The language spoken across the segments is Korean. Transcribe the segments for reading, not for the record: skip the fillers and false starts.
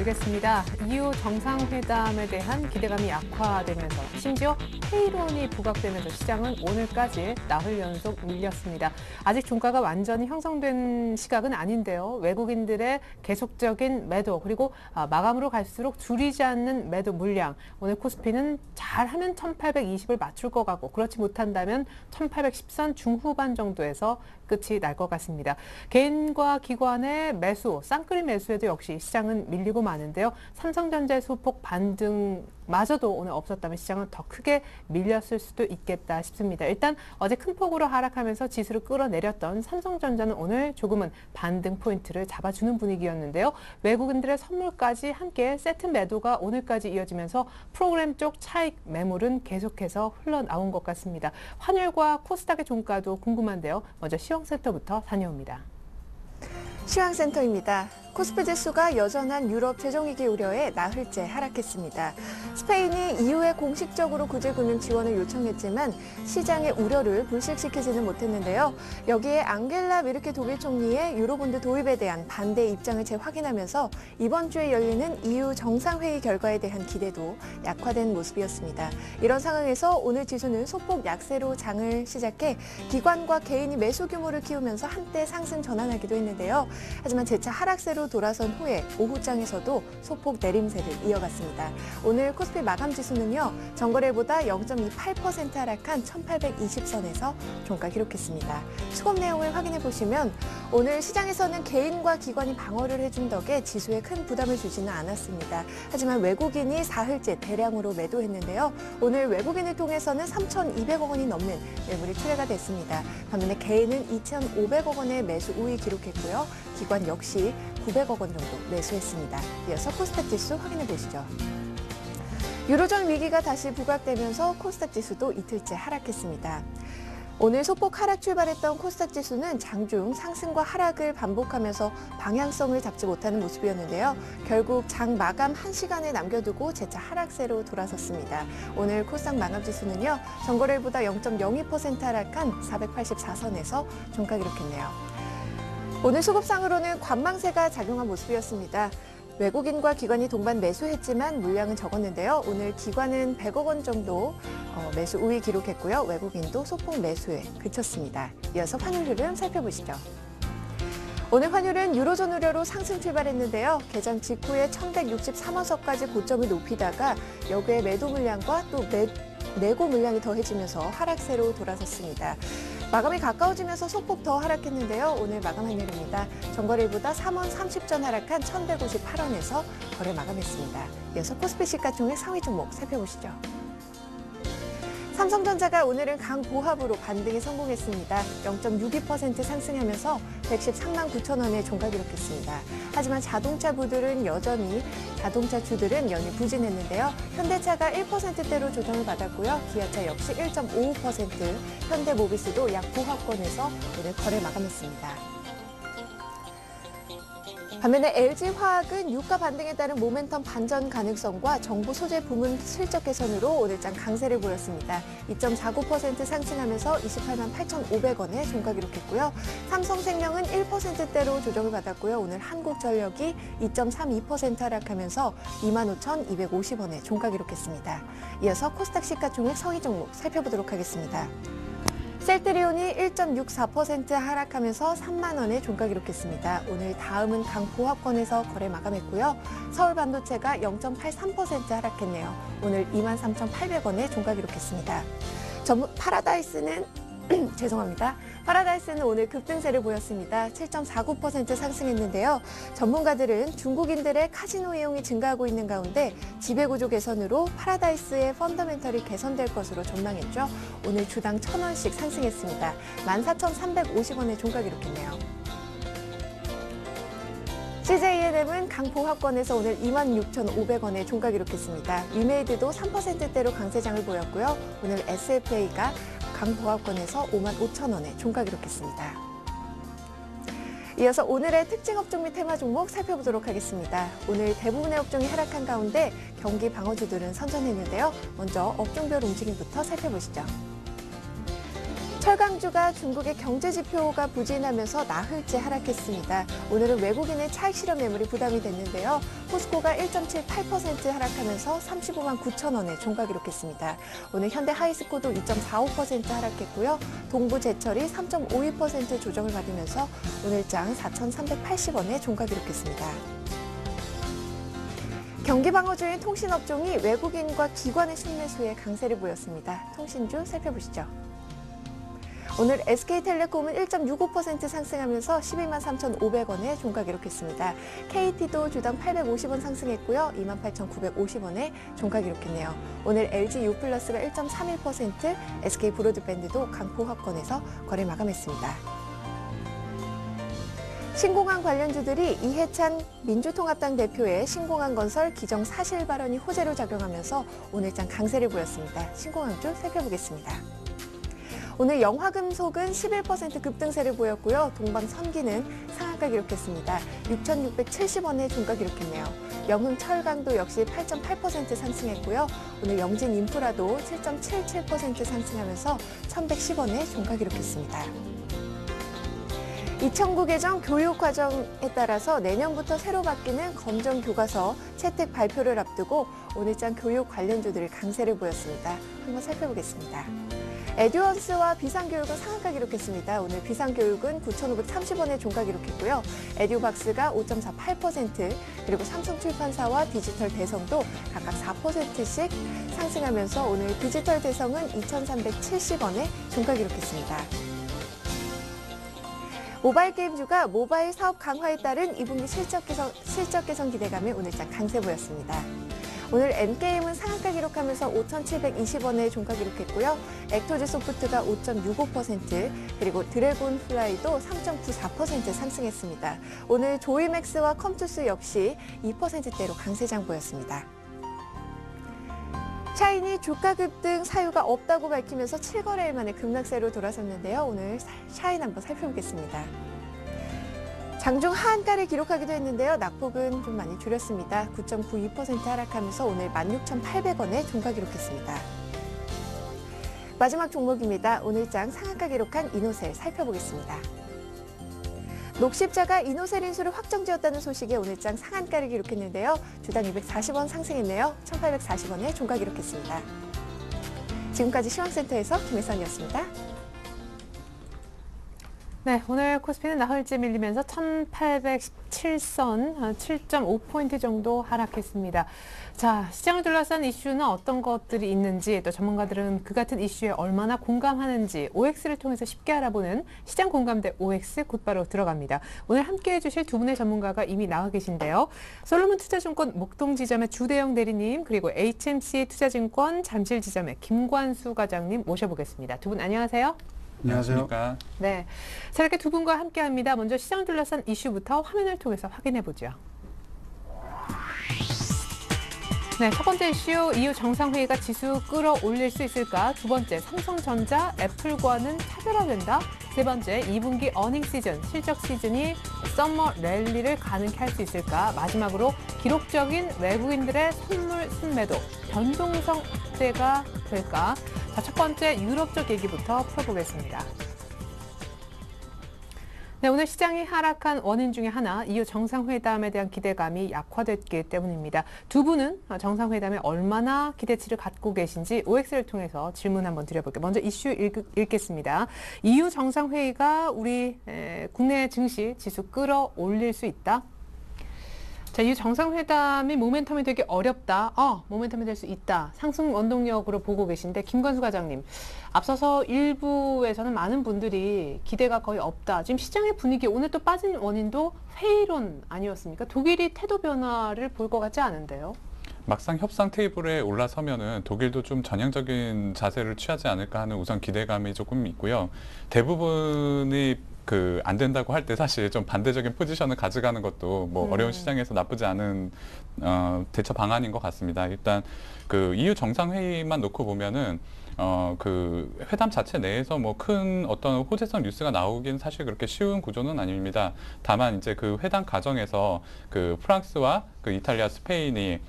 알겠습니다. EU 정상회담에 대한 기대감이 약화되면서 심지어 회의론이 부각되면서 시장은 오늘까지 나흘 연속 밀렸습니다. 아직 종가가 완전히 형성된 시각은 아닌데요. 외국인들의 계속적인 매도 그리고 마감으로 갈수록 줄이지 않는 매도 물량. 오늘 코스피는 잘하면 1820을 맞출 것 같고 그렇지 못한다면 1810선 중후반 정도에서 끝이 날 것 같습니다. 개인과 기관의 매수, 쌍끌이 매수에도 역시 시장은 밀리고 마는데요. 삼성전자의 소폭 반등마저도 오늘 없었다면 시장은 더 크게 밀렸을 수도 있겠다 싶습니다. 일단 어제 큰 폭으로 하락하면서 지수를 끌어내렸던 삼성전자는 오늘 조금은 반등 포인트를 잡아주는 분위기였는데요. 외국인들의 선물까지 함께 세트 매도가 오늘까지 이어지면서 프로그램 쪽 차익 매물은 계속해서 흘러나온 것 같습니다. 환율과 코스닥의 종가도 궁금한데요. 먼저 시황센터부터 다녀옵니다. 시황센터입니다. 코스피 지수가 여전한 유럽 재정위기 우려에 나흘째 하락했습니다. 스페인이 EU에 공식적으로 구제금융 지원을 요청했지만 시장의 우려를 불식시키지는 못했는데요. 여기에 앙겔라 메르켈 독일 총리의 유로본드 도입에 대한 반대 입장을 재확인하면서 이번 주에 열리는 EU 정상회의 결과에 대한 기대도 약화된 모습이었습니다. 이런 상황에서 오늘 지수는 소폭 약세로 장을 시작해 기관과 개인이 매수 규모를 키우면서 한때 상승 전환하기도 했는데요. 하지만 재차 하락세로 돌아선 후에 오후장에서도 소폭 내림세를 이어갔습니다. 오늘 코스피 마감 지수는요, 전거래보다 0.28% 하락한 1820선에서 종가 기록했습니다. 수급 내용을 확인해 보시면 오늘 시장에서는 개인과 기관이 방어를 해준 덕에 지수에 큰 부담을 주지는 않았습니다. 하지만 외국인이 사흘째 대량으로 매도했는데요. 오늘 외국인을 통해서는 3,200억 원이 넘는 매물이 출회가 됐습니다. 반면에 개인은 2,500억 원의 매수 우위 기록했고요. 기관 역시 900억 원 정도 매수했습니다. 이어서 코스닥 지수 확인해 보시죠. 유로존 위기가 다시 부각되면서 코스닥 지수도 이틀째 하락했습니다. 오늘 소폭 하락 출발했던 코스닥 지수는 장중 상승과 하락을 반복하면서 방향성을 잡지 못하는 모습이었는데요. 결국 장 마감 1시간을 남겨두고 재차 하락세로 돌아섰습니다. 오늘 코스닥 마감 지수는요, 전거래일보다 0.02% 하락한 484선에서 종가 기록했네요. 오늘 수급상으로는 관망세가 작용한 모습이었습니다. 외국인과 기관이 동반 매수했지만 물량은 적었는데요. 오늘 기관은 100억 원 정도 매수 우위 기록했고요. 외국인도 소폭 매수에 그쳤습니다. 이어서 환율 흐름 살펴보시죠. 오늘 환율은 유로존 우려로 상승 출발했는데요. 개장 직후에 1163원서까지 고점을 높이다가 여기에 매도 물량과 또 내고 물량이 더해지면서 하락세로 돌아섰습니다. 마감이 가까워지면서 소폭 더 하락했는데요. 오늘 마감 환율입니다. 전거래일보다 3원 30전 하락한 1158원에서 거래 마감했습니다. 이어서 코스피 시가총액 상위 종목 살펴보시죠. 삼성전자가 오늘은 강보합으로 반등에 성공했습니다. 0.62% 상승하면서 113만 9천 원에 종가 기록했습니다. 하지만 자동차 주들은 여전히 부진했는데요. 현대차가 1%대로 조정을 받았고요. 기아차 역시 1.55%, 현대모비스도 약 보합권에서 오늘 거래 마감했습니다. 반면에 LG화학은 유가 반등에 따른 모멘텀 반전 가능성과 정부 소재 부문 실적 개선으로 오늘장 강세를 보였습니다. 2.49% 상승하면서 28만 8,500원에 종가 기록했고요. 삼성생명은 1%대로 조정을 받았고요. 오늘 한국전력이 2.32% 하락하면서 25,250원에 종가 기록했습니다. 이어서 코스닥 시가총액 상위 종목 살펴보도록 하겠습니다. 셀트리온이 1.64% 하락하면서 3만 원에 종가 기록했습니다. 오늘 다음은 강보합권에서 거래 마감했고요. 서울반도체가 0.83% 하락했네요. 오늘 23,800원에 종가 기록했습니다. 파라다이스는 오늘 급등세를 보였습니다. 7.49% 상승했는데요. 전문가들은 중국인들의 카지노 이용이 증가하고 있는 가운데 지배구조 개선으로 파라다이스의 펀더멘털이 개선될 것으로 전망했죠. 오늘 주당 1,000원씩 상승했습니다. 14,350원에 종가 기록했네요. CJENM은 강보합권에서 오늘 26,500원에 종가 기록했습니다. 위메이드도 3%대로 강세장을 보였고요. 오늘 SFA가 강보합권에서 55,000원에 종가 기록했습니다. 이어서 오늘의 특징 업종 및 테마 종목 살펴보도록 하겠습니다. 오늘 대부분의 업종이 하락한 가운데 경기 방어주들은 선전했는데요. 먼저 업종별 움직임부터 살펴보시죠. 철강주가 중국의 경제 지표가 부진하면서 나흘째 하락했습니다. 오늘은 외국인의 차익 실현 매물이 부담이 됐는데요. 포스코가 1.78% 하락하면서 35만 9천 원에 종가 기록했습니다. 오늘 현대 하이스코도 2.45% 하락했고요. 동부제철이 3.52% 조정을 받으면서 오늘장 4,380원에 종가 기록했습니다. 경기 방어주인 통신업종이 외국인과 기관의 순매수에 강세를 보였습니다. 통신주 살펴보시죠. 오늘 SK텔레콤은 1.65% 상승하면서 12만 3,500원에 종가 기록했습니다. KT도 주당 850원 상승했고요. 28,950원에 종가 기록했네요. 오늘 LG유플러스가 1.31%, SK브로드밴드도 강포합권에서 거래 마감했습니다. 신공항 관련주들이 이해찬 민주통합당 대표의 신공항건설 기정사실 발언이 호재로 작용하면서 오늘장 강세를 보였습니다. 신공항주 살펴보겠습니다. 오늘 영화금속은 11% 급등세를 보였고요. 동방선기는 상한가 기록했습니다. 6,670원에 종가 기록했네요. 영흥철강도 역시 8.8% 상승했고요. 오늘 영진인프라도 7.77% 상승하면서 1,110원에 종가 기록했습니다. 이천구 개정 교육과정에 따라서 내년부터 새로 바뀌는 검정교과서 채택 발표를 앞두고 오늘장 교육 관련주들이 강세를 보였습니다. 한번 살펴보겠습니다. 에듀언스와 비상교육은 상한가 기록했습니다. 오늘 비상교육은 9,530원에 종가 기록했고요. 에듀박스가 5.48%, 그리고 삼성출판사와 디지털 대성도 각각 4%씩 상승하면서 오늘 디지털 대성은 2,370원에 종가 기록했습니다. 모바일 게임주가 모바일 사업 강화에 따른 2분기 실적 개선 기대감에 오늘장 강세 보였습니다. 오늘 N게임은 상한가 기록하면서 5,720원에 종가 기록했고요. 액토즈 소프트가 5.65%, 그리고 드래곤 플라이도 3.94% 상승했습니다. 오늘 조이맥스와 컴투스 역시 2%대로 강세장 보였습니다. 샤인이 주가 급등 사유가 없다고 밝히면서 7거래일 만에 급락세로 돌아섰는데요. 오늘 샤인 한번 살펴보겠습니다. 장중 하한가를 기록하기도 했는데요. 낙폭은 좀 많이 줄였습니다. 9.92% 하락하면서 오늘 16,800원에 종가 기록했습니다. 마지막 종목입니다. 오늘장 상한가 기록한 이노셀 살펴보겠습니다. 녹십자가 이노셀 인수를 확정지었다는 소식에 오늘장 상한가를 기록했는데요. 주당 240원 상승했네요. 1,840원에 종가 기록했습니다. 지금까지 시황센터에서 김혜선이었습니다. 네, 오늘 코스피는 나흘째 밀리면서 1,817선, 7.5포인트 정도 하락했습니다. 자, 시장을 둘러싼 이슈는 어떤 것들이 있는지, 또 전문가들은 그 같은 이슈에 얼마나 공감하는지 OX를 통해서 쉽게 알아보는 시장 공감대 OX 곧바로 들어갑니다. 오늘 함께해 주실 두 분의 전문가가 이미 나와 계신데요. 솔로몬 투자증권 목동지점의 주대영 대리님, 그리고 HMC 투자증권 잠실지점의 김관수 과장님 모셔보겠습니다. 두 분 안녕하세요. 안녕하세요. 네, 자, 이렇게 두 분과 함께합니다. 먼저 시장을 둘러싼 이슈부터 화면을 통해서 확인해 보죠. 네, 첫 번째 이슈, EU 정상회의가 지수 끌어올릴 수 있을까? 두 번째, 삼성전자, 애플과는 차별화된다? 세 번째, 2분기 어닝 시즌, 실적 시즌이 썸머 랠리를 가능케 할 수 있을까? 마지막으로 기록적인 외국인들의 선물 순매도, 변동성 확대가 될까? 자, 첫 번째 유럽 쪽 얘기부터 풀어보겠습니다. 네, 오늘 시장이 하락한 원인 중에 하나, EU 정상회담에 대한 기대감이 약화됐기 때문입니다. 두 분은 정상회담에 얼마나 기대치를 갖고 계신지 OX를 통해서 질문 한번 드려볼게요. 먼저 이슈 읽겠습니다. EU 정상회의가 우리 국내 증시 지수 끌어올릴 수 있다? 자, 이 정상회담이 모멘텀이 되게 어렵다. 모멘텀이 될 수 있다. 상승 원동력으로 보고 계신데 김관수 과장님, 앞서서 일부에서는 많은 분들이 기대가 거의 없다. 지금 시장의 분위기, 오늘 또 빠진 원인도 회의론 아니었습니까? 독일이 태도 변화를 볼 것 같지 않은데요. 막상 협상 테이블에 올라서면은 독일도 좀 전향적인 자세를 취하지 않을까 하는 우선 기대감이 조금 있고요. 대부분이 안 된다고 할 때 사실 좀 반대적인 포지션을 가져가는 것도 뭐 어려운 시장에서 나쁘지 않은 대처 방안인 것 같습니다. 일단 EU 정상회의만 놓고 보면은 회담 자체 내에서 뭐 큰 어떤 호재성 뉴스가 나오긴 사실 그렇게 쉬운 구조는 아닙니다. 다만 이제 그 회담 과정에서 프랑스와 이탈리아, 스페인이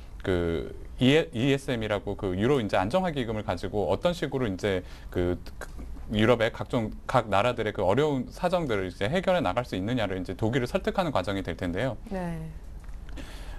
ESM이라고 유로 이제 안정화 기금을 가지고 어떤 식으로 이제 유럽의 각 나라들의 그 어려운 사정들을 이제 해결해 나갈 수 있느냐를 이제 독일을 설득하는 과정이 될 텐데요. 네.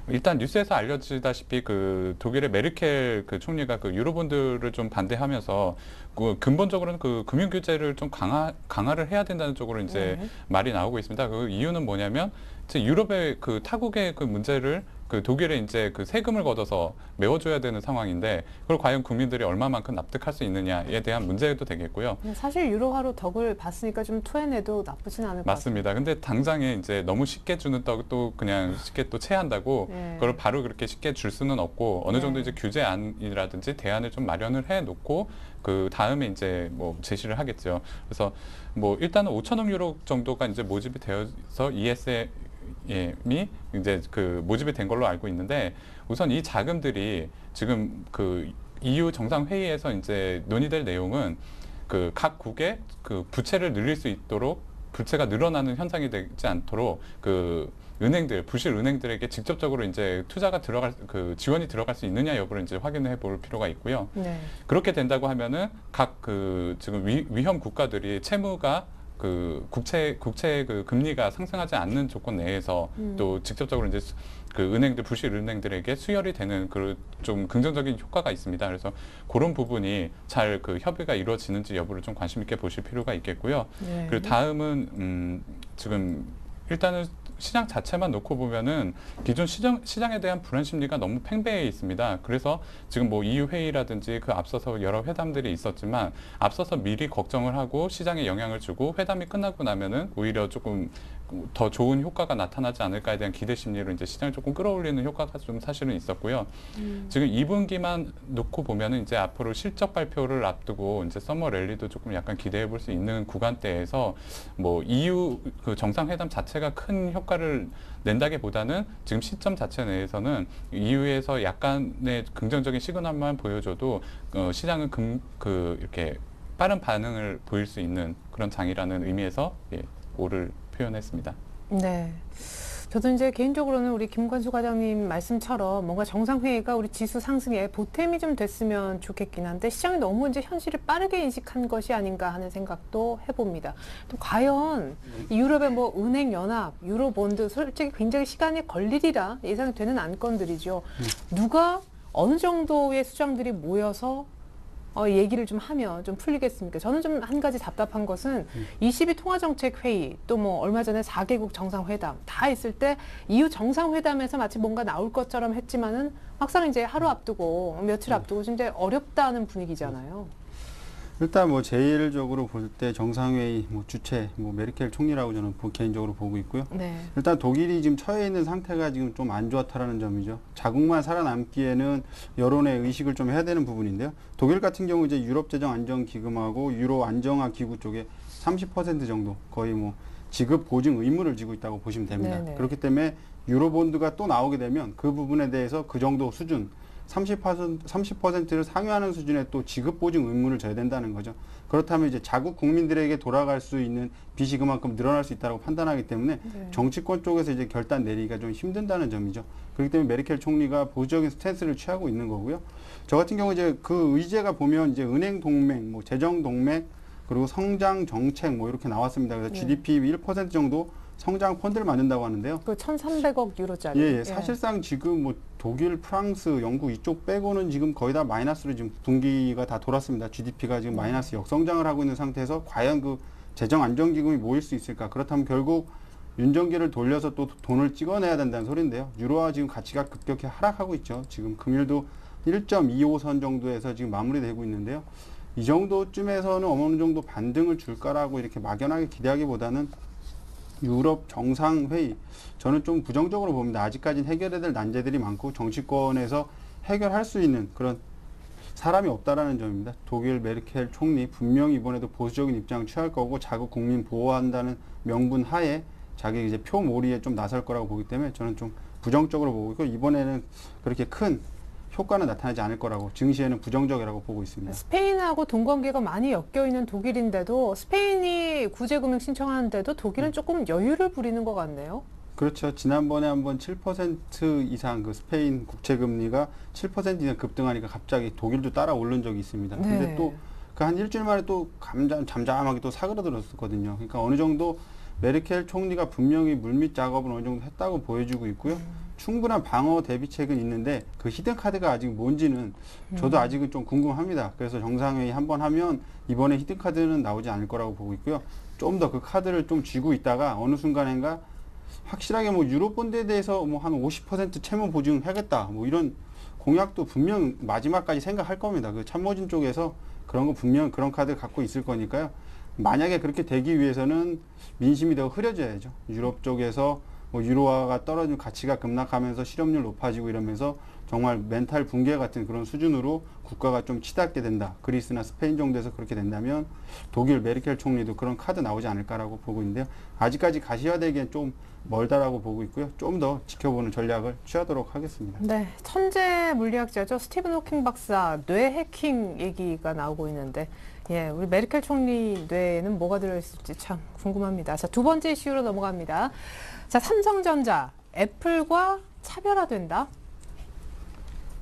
일단 뉴스에서 알려지다시피 그 독일의 메르켈 그 총리가 그 유로본들을 좀 반대하면서 그 근본적으로는 그 금융 규제를 좀 강화를 해야 된다는 쪽으로 이제 말이 나오고 있습니다. 그 이유는 뭐냐면 이제 유럽의 그 타국의 그 문제를 그 독일에 이제 그 세금을 걷어서 메워줘야 되는 상황인데 그걸 과연 국민들이 얼마만큼 납득할 수 있느냐에 대한 문제도 되겠고요. 사실 유로화로 덕을 봤으니까 좀 토해내도 나쁘진 않을 것 같아요. 맞습니다. 근데 당장에 이제 너무 쉽게 주는 떡도 그냥 쉽게 또 체한다고 네. 그걸 바로 그렇게 쉽게 줄 수는 없고 어느 정도 네. 이제 규제안이라든지 대안을 좀 마련을 해 놓고 그 다음에 이제 뭐 제시를 하겠죠. 그래서 뭐 일단은 5천억 유로 정도가 이제 모집이 되어서 ESM이 이제 그 모집이 된 걸로 알고 있는데 우선 이 자금들이 지금 그 EU 정상회의에서 이제 논의될 내용은 그 각국의 그 부채를 늘릴 수 있도록 부채가 늘어나는 현상이 되지 않도록 그 은행들, 부실 은행들에게 직접적으로 이제 투자가 들어갈 그 지원이 들어갈 수 있느냐 여부를 이제 확인해 볼 필요가 있고요. 네. 그렇게 된다고 하면은 각 그 지금 위험 국가들이 채무가 그 국채 그 금리가 상승하지 않는 조건 내에서 또 직접적으로 이제 그 은행들 부실 은행들에게 수혈이 되는 그 좀 긍정적인 효과가 있습니다. 그래서 그런 부분이 잘 그 협의가 이루어지는지 여부를 좀 관심 있게 보실 필요가 있겠고요. 네. 그리고 다음은 지금 일단은 시장 자체만 놓고 보면은 기존 시장에 대한 불안 심리가 너무 팽배해 있습니다. 그래서 지금 뭐 EU 회의라든지 그 앞서서 여러 회담들이 있었지만 앞서서 미리 걱정을 하고 시장에 영향을 주고 회담이 끝나고 나면은 오히려 조금 더 좋은 효과가 나타나지 않을까에 대한 기대 심리로 이제 시장을 조금 끌어올리는 효과가 좀 사실은 있었고요. 지금 2분기만 놓고 보면은 이제 앞으로 실적 발표를 앞두고 이제 서머 랠리도 조금 약간 기대해 볼 수 있는 구간대에서 뭐 EU 그 정상회담 자체가 큰 효과를 낸다기보다는 지금 시점 자체 내에서는 EU에서 약간의 긍정적인 시그널만 보여줘도 시장은 이렇게 빠른 반응을 보일 수 있는 그런 장이라는 의미에서 오를 표현했습니다. 네. 저도 이제 개인적으로는 우리 김관수 과장님 말씀처럼 뭔가 정상회의가 우리 지수 상승에 보탬이 좀 됐으면 좋겠긴 한데 시장이 너무 이제 현실을 빠르게 인식한 것이 아닌가 하는 생각도 해봅니다. 또 과연 이 유럽의 뭐 은행 연합, 유로 본드 솔직히 굉장히 시간이 걸리리라 예상되는 안건들이죠. 누가 어느 정도의 수장들이 모여서 얘기를 좀 하면 좀 풀리겠습니까? 저는 좀 한 가지 답답한 것은 22 통화정책회의 또 뭐 얼마 전에 4개국 정상회담 다 있을 때 EU 정상회담에서 마치 뭔가 나올 것처럼 했지만은 막상 이제 하루 앞두고 며칠 앞두고 진짜 어렵다는 분위기잖아요. 일단 뭐 제일적으로 볼 때 정상회의 뭐 주체 뭐 메르켈 총리라고 저는 개인적으로 보고 있고요. 네. 일단 독일이 지금 처해 있는 상태가 지금 좀 안 좋다라는 점이죠. 자국만 살아남기에는 여론의 의식을 좀 해야 되는 부분인데요. 독일 같은 경우 이제 유럽 재정 안정 기금하고 유로 안정화 기구 쪽에 30% 정도 거의 뭐 지급 보증 의무를 지고 있다고 보시면 됩니다. 네네. 그렇기 때문에 유로 본드가 또 나오게 되면 그 부분에 대해서 그 정도 수준 30%를 상회하는 수준의 또 지급 보증 의무를 져야 된다는 거죠. 그렇다면 이제 자국 국민들에게 돌아갈 수 있는 빚이 그만큼 늘어날 수 있다고 판단하기 때문에 네. 정치권 쪽에서 이제 결단 내리기가 좀 힘든다는 점이죠. 그렇기 때문에 메르켈 총리가 보수적인 스탠스를 취하고 있는 거고요. 저 같은 경우 이제 그 의제가 보면 이제 은행 동맹, 뭐 재정 동맹, 그리고 성장 정책 뭐 이렇게 나왔습니다. 그래서 네. GDP 1% 정도 성장 펀드를 만든다고 하는데요. 그 1,300억 유로짜리. 예, 사실상 지금 뭐 독일, 프랑스, 영국 이쪽 빼고는 지금 거의 다 마이너스로 지금 분기가 다 돌았습니다. GDP가 지금 마이너스 역성장을 하고 있는 상태에서 과연 그 재정 안정기금이 모일 수 있을까? 그렇다면 결국 윤정기를 돌려서 또 돈을 찍어내야 된다는 소리인데요. 유로화 지금 가치가 급격히 하락하고 있죠. 지금 금일도 1.25선 정도에서 지금 마무리되고 있는데요. 이 정도쯤에서는 어느 정도 반등을 줄까라고 이렇게 막연하게 기대하기보다는 유럽 정상회의, 저는 좀 부정적으로 봅니다. 아직까지는 해결해야 될 난제들이 많고 정치권에서 해결할 수 있는 그런 사람이 없다라는 점입니다. 독일 메르켈 총리 분명히 이번에도 보수적인 입장을 취할 거고 자국 국민 보호한다는 명분 하에 자기 이제 표몰이에 좀 나설 거라고 보기 때문에 저는 좀 부정적으로 보고 있고 이번에는 그렇게 큰 효과는 나타나지 않을 거라고 증시에는 부정적이라고 보고 있습니다. 스페인하고 돈 관계가 많이 엮여 있는 독일인데도 스페인이 구제금융 신청하는데도 독일은 조금 여유를 부리는 것 같네요. 그렇죠. 지난번에 한번 7% 이상 그 스페인 국채 금리가 7% 이상 급등하니까 갑자기 독일도 따라 오른 적이 있습니다. 네. 근데 또 그 한 일주일 만에 또 잠잠하게 또 사그라들었었거든요. 그러니까 어느 정도 메르켈 총리가 분명히 물밑 작업을 어느 정도 했다고 보여주고 있고요. 충분한 방어 대비책은 있는데 그 히든 카드가 아직 뭔지는 저도 아직은 좀 궁금합니다. 그래서 정상회의 한번 하면 이번에 히든 카드는 나오지 않을 거라고 보고 있고요. 좀 더 그 카드를 좀 쥐고 있다가 어느 순간인가 확실하게 뭐 유로본드에 대해서 뭐 한 50% 채무 보증하겠다 뭐 이런 공약도 분명 마지막까지 생각할 겁니다. 그 참모진 쪽에서 그런 거 분명 그런 카드를 갖고 있을 거니까요. 만약에 그렇게 되기 위해서는 민심이 더 흐려져야죠. 유럽 쪽에서 뭐 유로화가 떨어지는 가치가 급락하면서 실업률 높아지고 이러면서 정말 멘탈 붕괴 같은 그런 수준으로 국가가 좀 치닫게 된다. 그리스나 스페인 정도에서 그렇게 된다면 독일 메르켈 총리도 그런 카드 나오지 않을까라고 보고 있는데요. 아직까지 가시화되기엔 좀 멀다라고 보고 있고요. 좀 더 지켜보는 전략을 취하도록 하겠습니다. 네, 천재 물리학자죠. 스티븐 호킹 박사 뇌 해킹 얘기가 나오고 있는데 예, 우리 메르켈 총리 뇌에는 뭐가 들어있을지 참 궁금합니다. 자, 두 번째 이슈로 넘어갑니다. 자, 삼성전자, 애플과 차별화된다.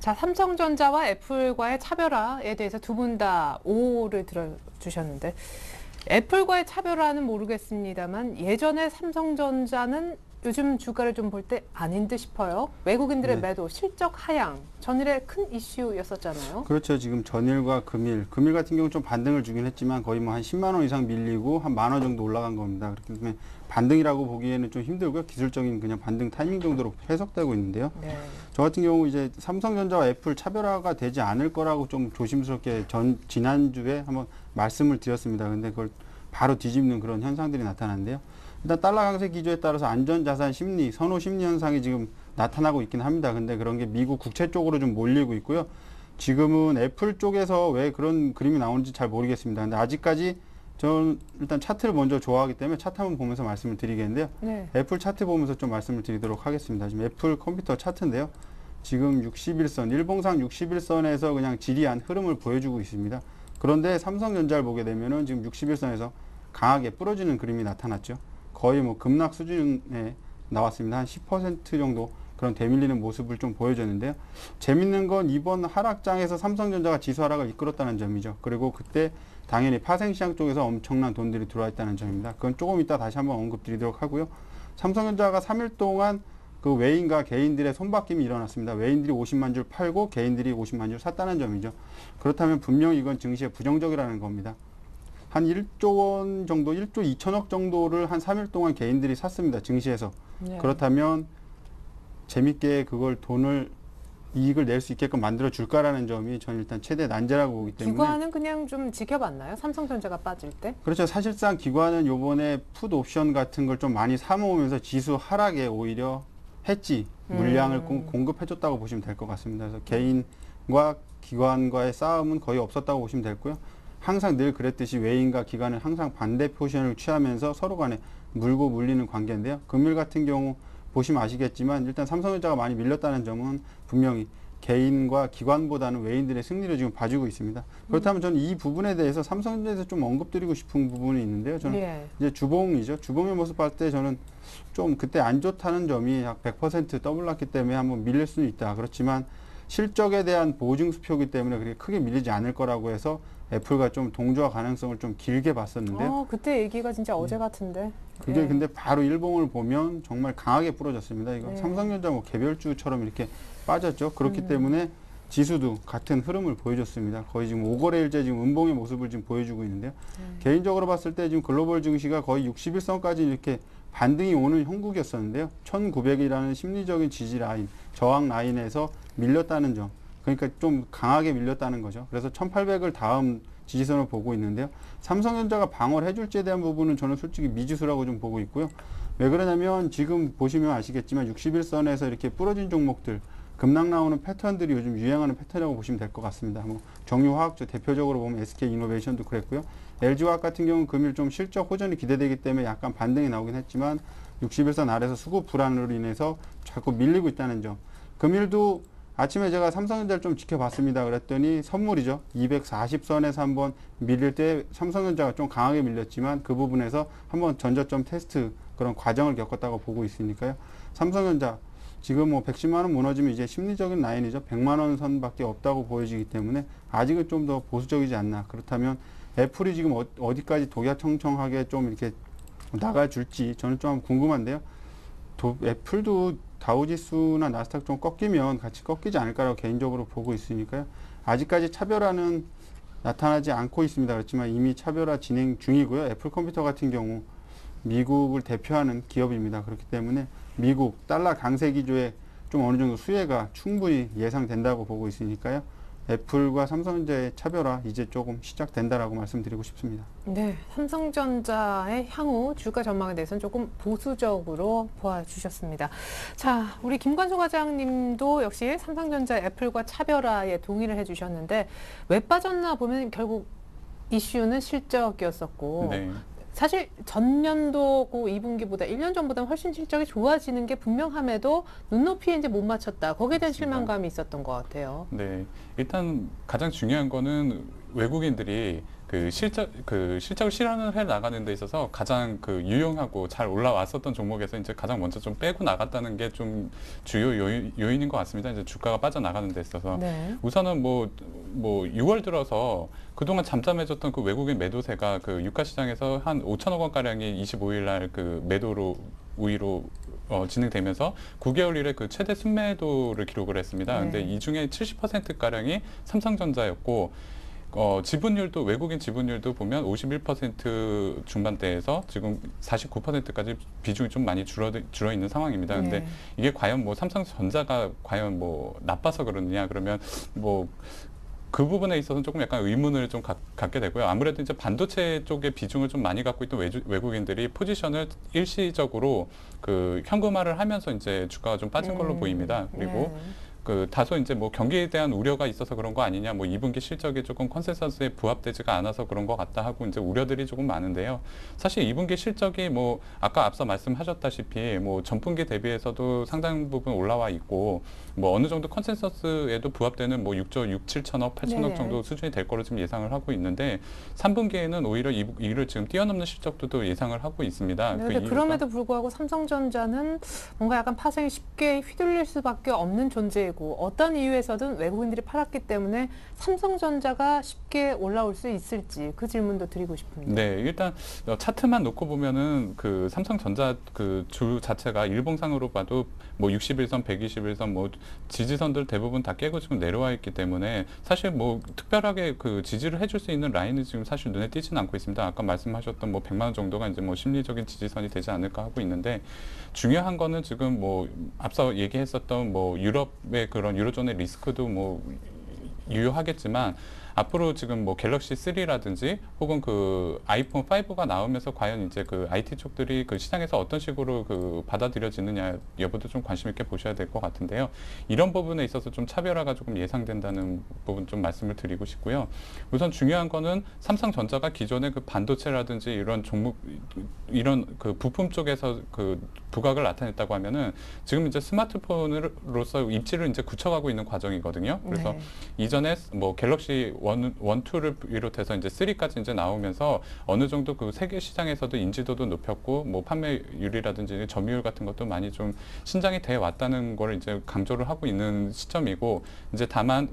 자, 삼성전자와 애플과의 차별화에 대해서 두 분 다 오를 들어주셨는데 애플과의 차별화는 모르겠습니다만 예전에 삼성전자는 요즘 주가를 좀 볼 때 아닌 듯 싶어요. 외국인들의 매도, 실적 하향, 전일에 큰 이슈였었잖아요. 그렇죠. 지금 전일과 금일 같은 경우 좀 반등을 주긴 했지만 거의 뭐 한 10만 원 이상 밀리고 한 10,000원 정도 올라간 겁니다. 그렇기 때문에 반등이라고 보기에는 좀 힘들고요. 기술적인 그냥 반등 타이밍 정도로 해석되고 있는데요. 네. 저 같은 경우 이제 삼성전자와 애플 차별화가 되지 않을 거라고 좀 조심스럽게 지난주에 한번 말씀을 드렸습니다. 근데 그걸 바로 뒤집는 그런 현상들이 나타났는데요. 일단 달러 강세 기조에 따라서 안전자산 심리, 선호 심리 현상이 지금 나타나고 있긴 합니다. 근데 그런 게 미국 국채 쪽으로 좀 몰리고 있고요. 지금은 애플 쪽에서 왜 그런 그림이 나오는지 잘 모르겠습니다. 근데 아직까지 저는 일단 차트를 먼저 좋아하기 때문에 차트 한번 보면서 말씀을 드리겠는데요. 네. 애플 차트 보면서 좀 말씀을 드리도록 하겠습니다. 지금 애플 컴퓨터 차트인데요. 지금 61선, 일봉상 61선에서 그냥 지리한 흐름을 보여주고 있습니다. 그런데 삼성전자를 보게 되면은 지금 61선에서 강하게 부러지는 그림이 나타났죠. 거의 뭐 급락 수준에 나왔습니다. 한 10% 정도 그런 대밀리는 모습을 좀 보여줬는데요. 재밌는 건 이번 하락장에서 삼성전자가 지수 하락을 이끌었다는 점이죠. 그리고 그때 당연히 파생시장 쪽에서 엄청난 돈들이 들어와 있다는 점입니다. 그건 조금 이따 다시 한번 언급드리도록 하고요. 삼성전자가 3일 동안 그 외인과 개인들의 손바뀜이 일어났습니다. 외인들이 50만 줄 팔고 개인들이 50만 줄 샀다는 점이죠. 그렇다면 분명히 이건 증시에 부정적이라는 겁니다. 한 1조 원 정도, 1조 2천억 정도를 한 3일 동안 개인들이 샀습니다. 증시에서. 네. 그렇다면 재밌게 그걸 이익을 낼 수 있게끔 만들어 줄까라는 점이 저는 일단 최대 난제라고 보기 때문에. 기관은 그냥 좀 지켜봤나요? 삼성전자가 빠질 때? 그렇죠. 사실상 기관은 요번에 풋 옵션 같은 걸 좀 많이 사모으면서 지수 하락에 오히려 해지 물량을 공급해줬다고 보시면 될 것 같습니다. 그래서 개인과 기관과의 싸움은 거의 없었다고 보시면 되고요. 항상 늘 그랬듯이 외인과 기관은 항상 반대 포지션을 취하면서 서로 간에 물고 물리는 관계인데요. 금일 같은 경우 보시면 아시겠지만 일단 삼성전자가 많이 밀렸다는 점은 분명히 개인과 기관보다는 외인들의 승리를 지금 봐주고 있습니다. 그렇다면 저는 이 부분에 대해서 삼성전자에서 좀 언급드리고 싶은 부분이 있는데요. 저는 예. 이제 주봉이죠. 주봉의 모습 봤을 때 저는 좀 그때 안 좋다는 점이 약 100% 떠올랐기 때문에 한번 밀릴 수는 있다. 그렇지만 실적에 대한 보증 수표이기 때문에 그렇게 크게 밀리지 않을 거라고 해서 애플과 좀 동조화 가능성을 좀 길게 봤었는데요. 그때 얘기가 진짜 어제 같은데. 그게 예. 근데 바로 일봉을 보면 정말 강하게 부러졌습니다. 이거 네. 삼성전자 뭐 개별주처럼 이렇게 빠졌죠. 그렇기 때문에 지수도 같은 흐름을 보여줬습니다. 거의 지금 5거래일째 지금 음봉의 모습을 지금 보여주고 있는데요. 개인적으로 봤을 때 지금 글로벌 증시가 거의 61선까지 이렇게 반등이 오는 형국이었었는데요. 1900이라는 심리적인 지지 라인, 저항 라인에서 밀렸다는 점. 그러니까 좀 강하게 밀렸다는 거죠. 그래서 1800을 다음 지지선을 보고 있는데요. 삼성전자가 방어를 해줄지에 대한 부분은 저는 솔직히 미지수라고 좀 보고 있고요. 왜 그러냐면 지금 보시면 아시겠지만 61선에서 이렇게 부러진 종목들, 급락 나오는 패턴들이 요즘 유행하는 패턴이라고 보시면 될 것 같습니다. 뭐 정유화학주 대표적으로 보면 SK이노베이션도 그랬고요. LG화학 같은 경우는 금일 좀 실적 호전이 기대되기 때문에 약간 반등이 나오긴 했지만 61선 아래에서 수급 불안으로 인해서 자꾸 밀리고 있다는 점. 금일도 아침에 제가 삼성전자를 좀 지켜봤습니다. 그랬더니 선물이죠. 240선에서 한번 밀릴 때 삼성전자가 좀 강하게 밀렸지만 그 부분에서 한번 전저점 테스트 그런 과정을 겪었다고 보고 있으니까요. 삼성전자 지금 뭐 110만 원 무너지면 이제 심리적인 라인이죠. 100만 원 선밖에 없다고 보여지기 때문에 아직은 좀 더 보수적이지 않나. 그렇다면 애플이 지금 어디까지 독야청청하게 좀 이렇게 나가줄지 저는 좀 궁금한데요. 애플도 다우지수나 나스닥 좀 꺾이면 같이 꺾이지 않을까라고 개인적으로 보고 있으니까요. 아직까지 차별화는 나타나지 않고 있습니다. 그렇지만 이미 차별화 진행 중이고요. 애플 컴퓨터 같은 경우 미국을 대표하는 기업입니다. 그렇기 때문에 미국 달러 강세 기조에 좀 어느 정도 수혜가 충분히 예상된다고 보고 있으니까요. 애플과 삼성전자의 차별화 이제 조금 시작된다라고 말씀드리고 싶습니다. 네, 삼성전자의 향후 주가 전망에 대해서는 조금 보수적으로 보아주셨습니다. 자, 우리 김관소 과장님도 역시 삼성전자, 애플과 차별화에 동의를 해주셨는데 왜 빠졌나 보면 결국 이슈는 실적이었었고 네. 사실 전년도 그 2분기보다 1년 전보다 훨씬 실적이 좋아지는 게 분명함에도 눈높이에 이제 못 맞췄다. 거기에 대한 맞습니다. 실망감이 있었던 것 같아요. 네, 일단 가장 중요한 거는 외국인들이 실적을 실현을 해 나가는 데 있어서 가장 유용하고 잘 올라왔었던 종목에서 이제 가장 먼저 좀 빼고 나갔다는 게 좀 주요 요인인 것 같습니다. 이제 주가가 빠져나가는 데 있어서. 네. 우선은 6월 들어서 그동안 잠잠해졌던 그 외국인 매도세가 유가 시장에서 한 5천억 원 가량이 25일 날 매도로 우위로 진행되면서 9개월 이래 최대 순매도를 기록을 했습니다. 네. 근데 이 중에 70% 가량이 삼성전자였고 지분율도 외국인 지분율도 보면 51% 중반대에서 지금 49%까지 비중이 좀 많이 줄어 있는 상황입니다. 근데 네. 이게 과연 삼성전자가 과연 나빠서 그러느냐 그러면 그 부분에 있어서는 조금 약간 의문을 좀 갖게 되고요. 아무래도 이제 반도체 쪽의 비중을 좀 많이 갖고 있던 외국인들이 포지션을 일시적으로 현금화를 하면서 이제 주가가 좀 빠진 걸로 보입니다. 그리고 다소 이제 경기에 대한 우려가 있어서 그런 거 아니냐, 2분기 실적이 조금 컨센서스에 부합되지가 않아서 그런 것 같다 하고 이제 우려들이 조금 많은데요. 사실 2분기 실적이 아까 앞서 말씀하셨다시피 전분기 대비해서도 상당 부분 올라와 있고 어느 정도 컨센서스에도 부합되는 6조 6, 7천억, 8천억 네. 정도 수준이 될 거로 지금 예상을 하고 있는데 3분기에는 오히려 이를 지금 뛰어넘는 실적도 또 예상을 하고 있습니다. 네, 그럼에도 불구하고 삼성전자는 뭔가 약간 파생이 쉽게 휘둘릴 수밖에 없는 존재이고 어떤 이유에서든 외국인들이 팔았기 때문에 삼성전자가 쉽게 올라올 수 있을지 그 질문도 드리고 싶습니다. 네, 일단 차트만 놓고 보면은 삼성전자 주 자체가 일봉상으로 봐도 61선, 121선 지지선들 대부분 다 깨고 지금 내려와 있기 때문에 사실 특별하게 지지를 해줄 수 있는 라인은 지금 사실 눈에 띄지는 않고 있습니다. 아까 말씀하셨던 100만 원 정도가 이제 심리적인 지지선이 되지 않을까 하고 있는데 중요한 거는 지금 앞서 얘기했었던 유럽의 그런 유로존의 리스크도 유효하겠지만 앞으로 지금 갤럭시 3라든지 혹은 아이폰 5가 나오면서 과연 이제 IT 쪽들이 시장에서 어떤 식으로 받아들여지느냐 여부도 좀 관심 있게 보셔야 될 것 같은데요. 이런 부분에 있어서 좀 차별화가 조금 예상된다는 부분 좀 말씀을 드리고 싶고요. 우선 중요한 거는 삼성전자가 기존의 반도체라든지 이런 종목, 이런 부품 쪽에서 부각을 나타냈다고 하면은 지금 이제 스마트폰으로서 입지를 이제 굳혀가고 있는 과정이거든요. 그래서 네. 이전에 갤럭시 1, 2를 비롯해서 이제 3까지 이제 나오면서 어느 정도 세계 시장에서도 인지도도 높였고 판매율이라든지 점유율 같은 것도 많이 좀 신장이 돼 왔다는 걸 이제 강조를 하고 있는 시점이고 이제 다만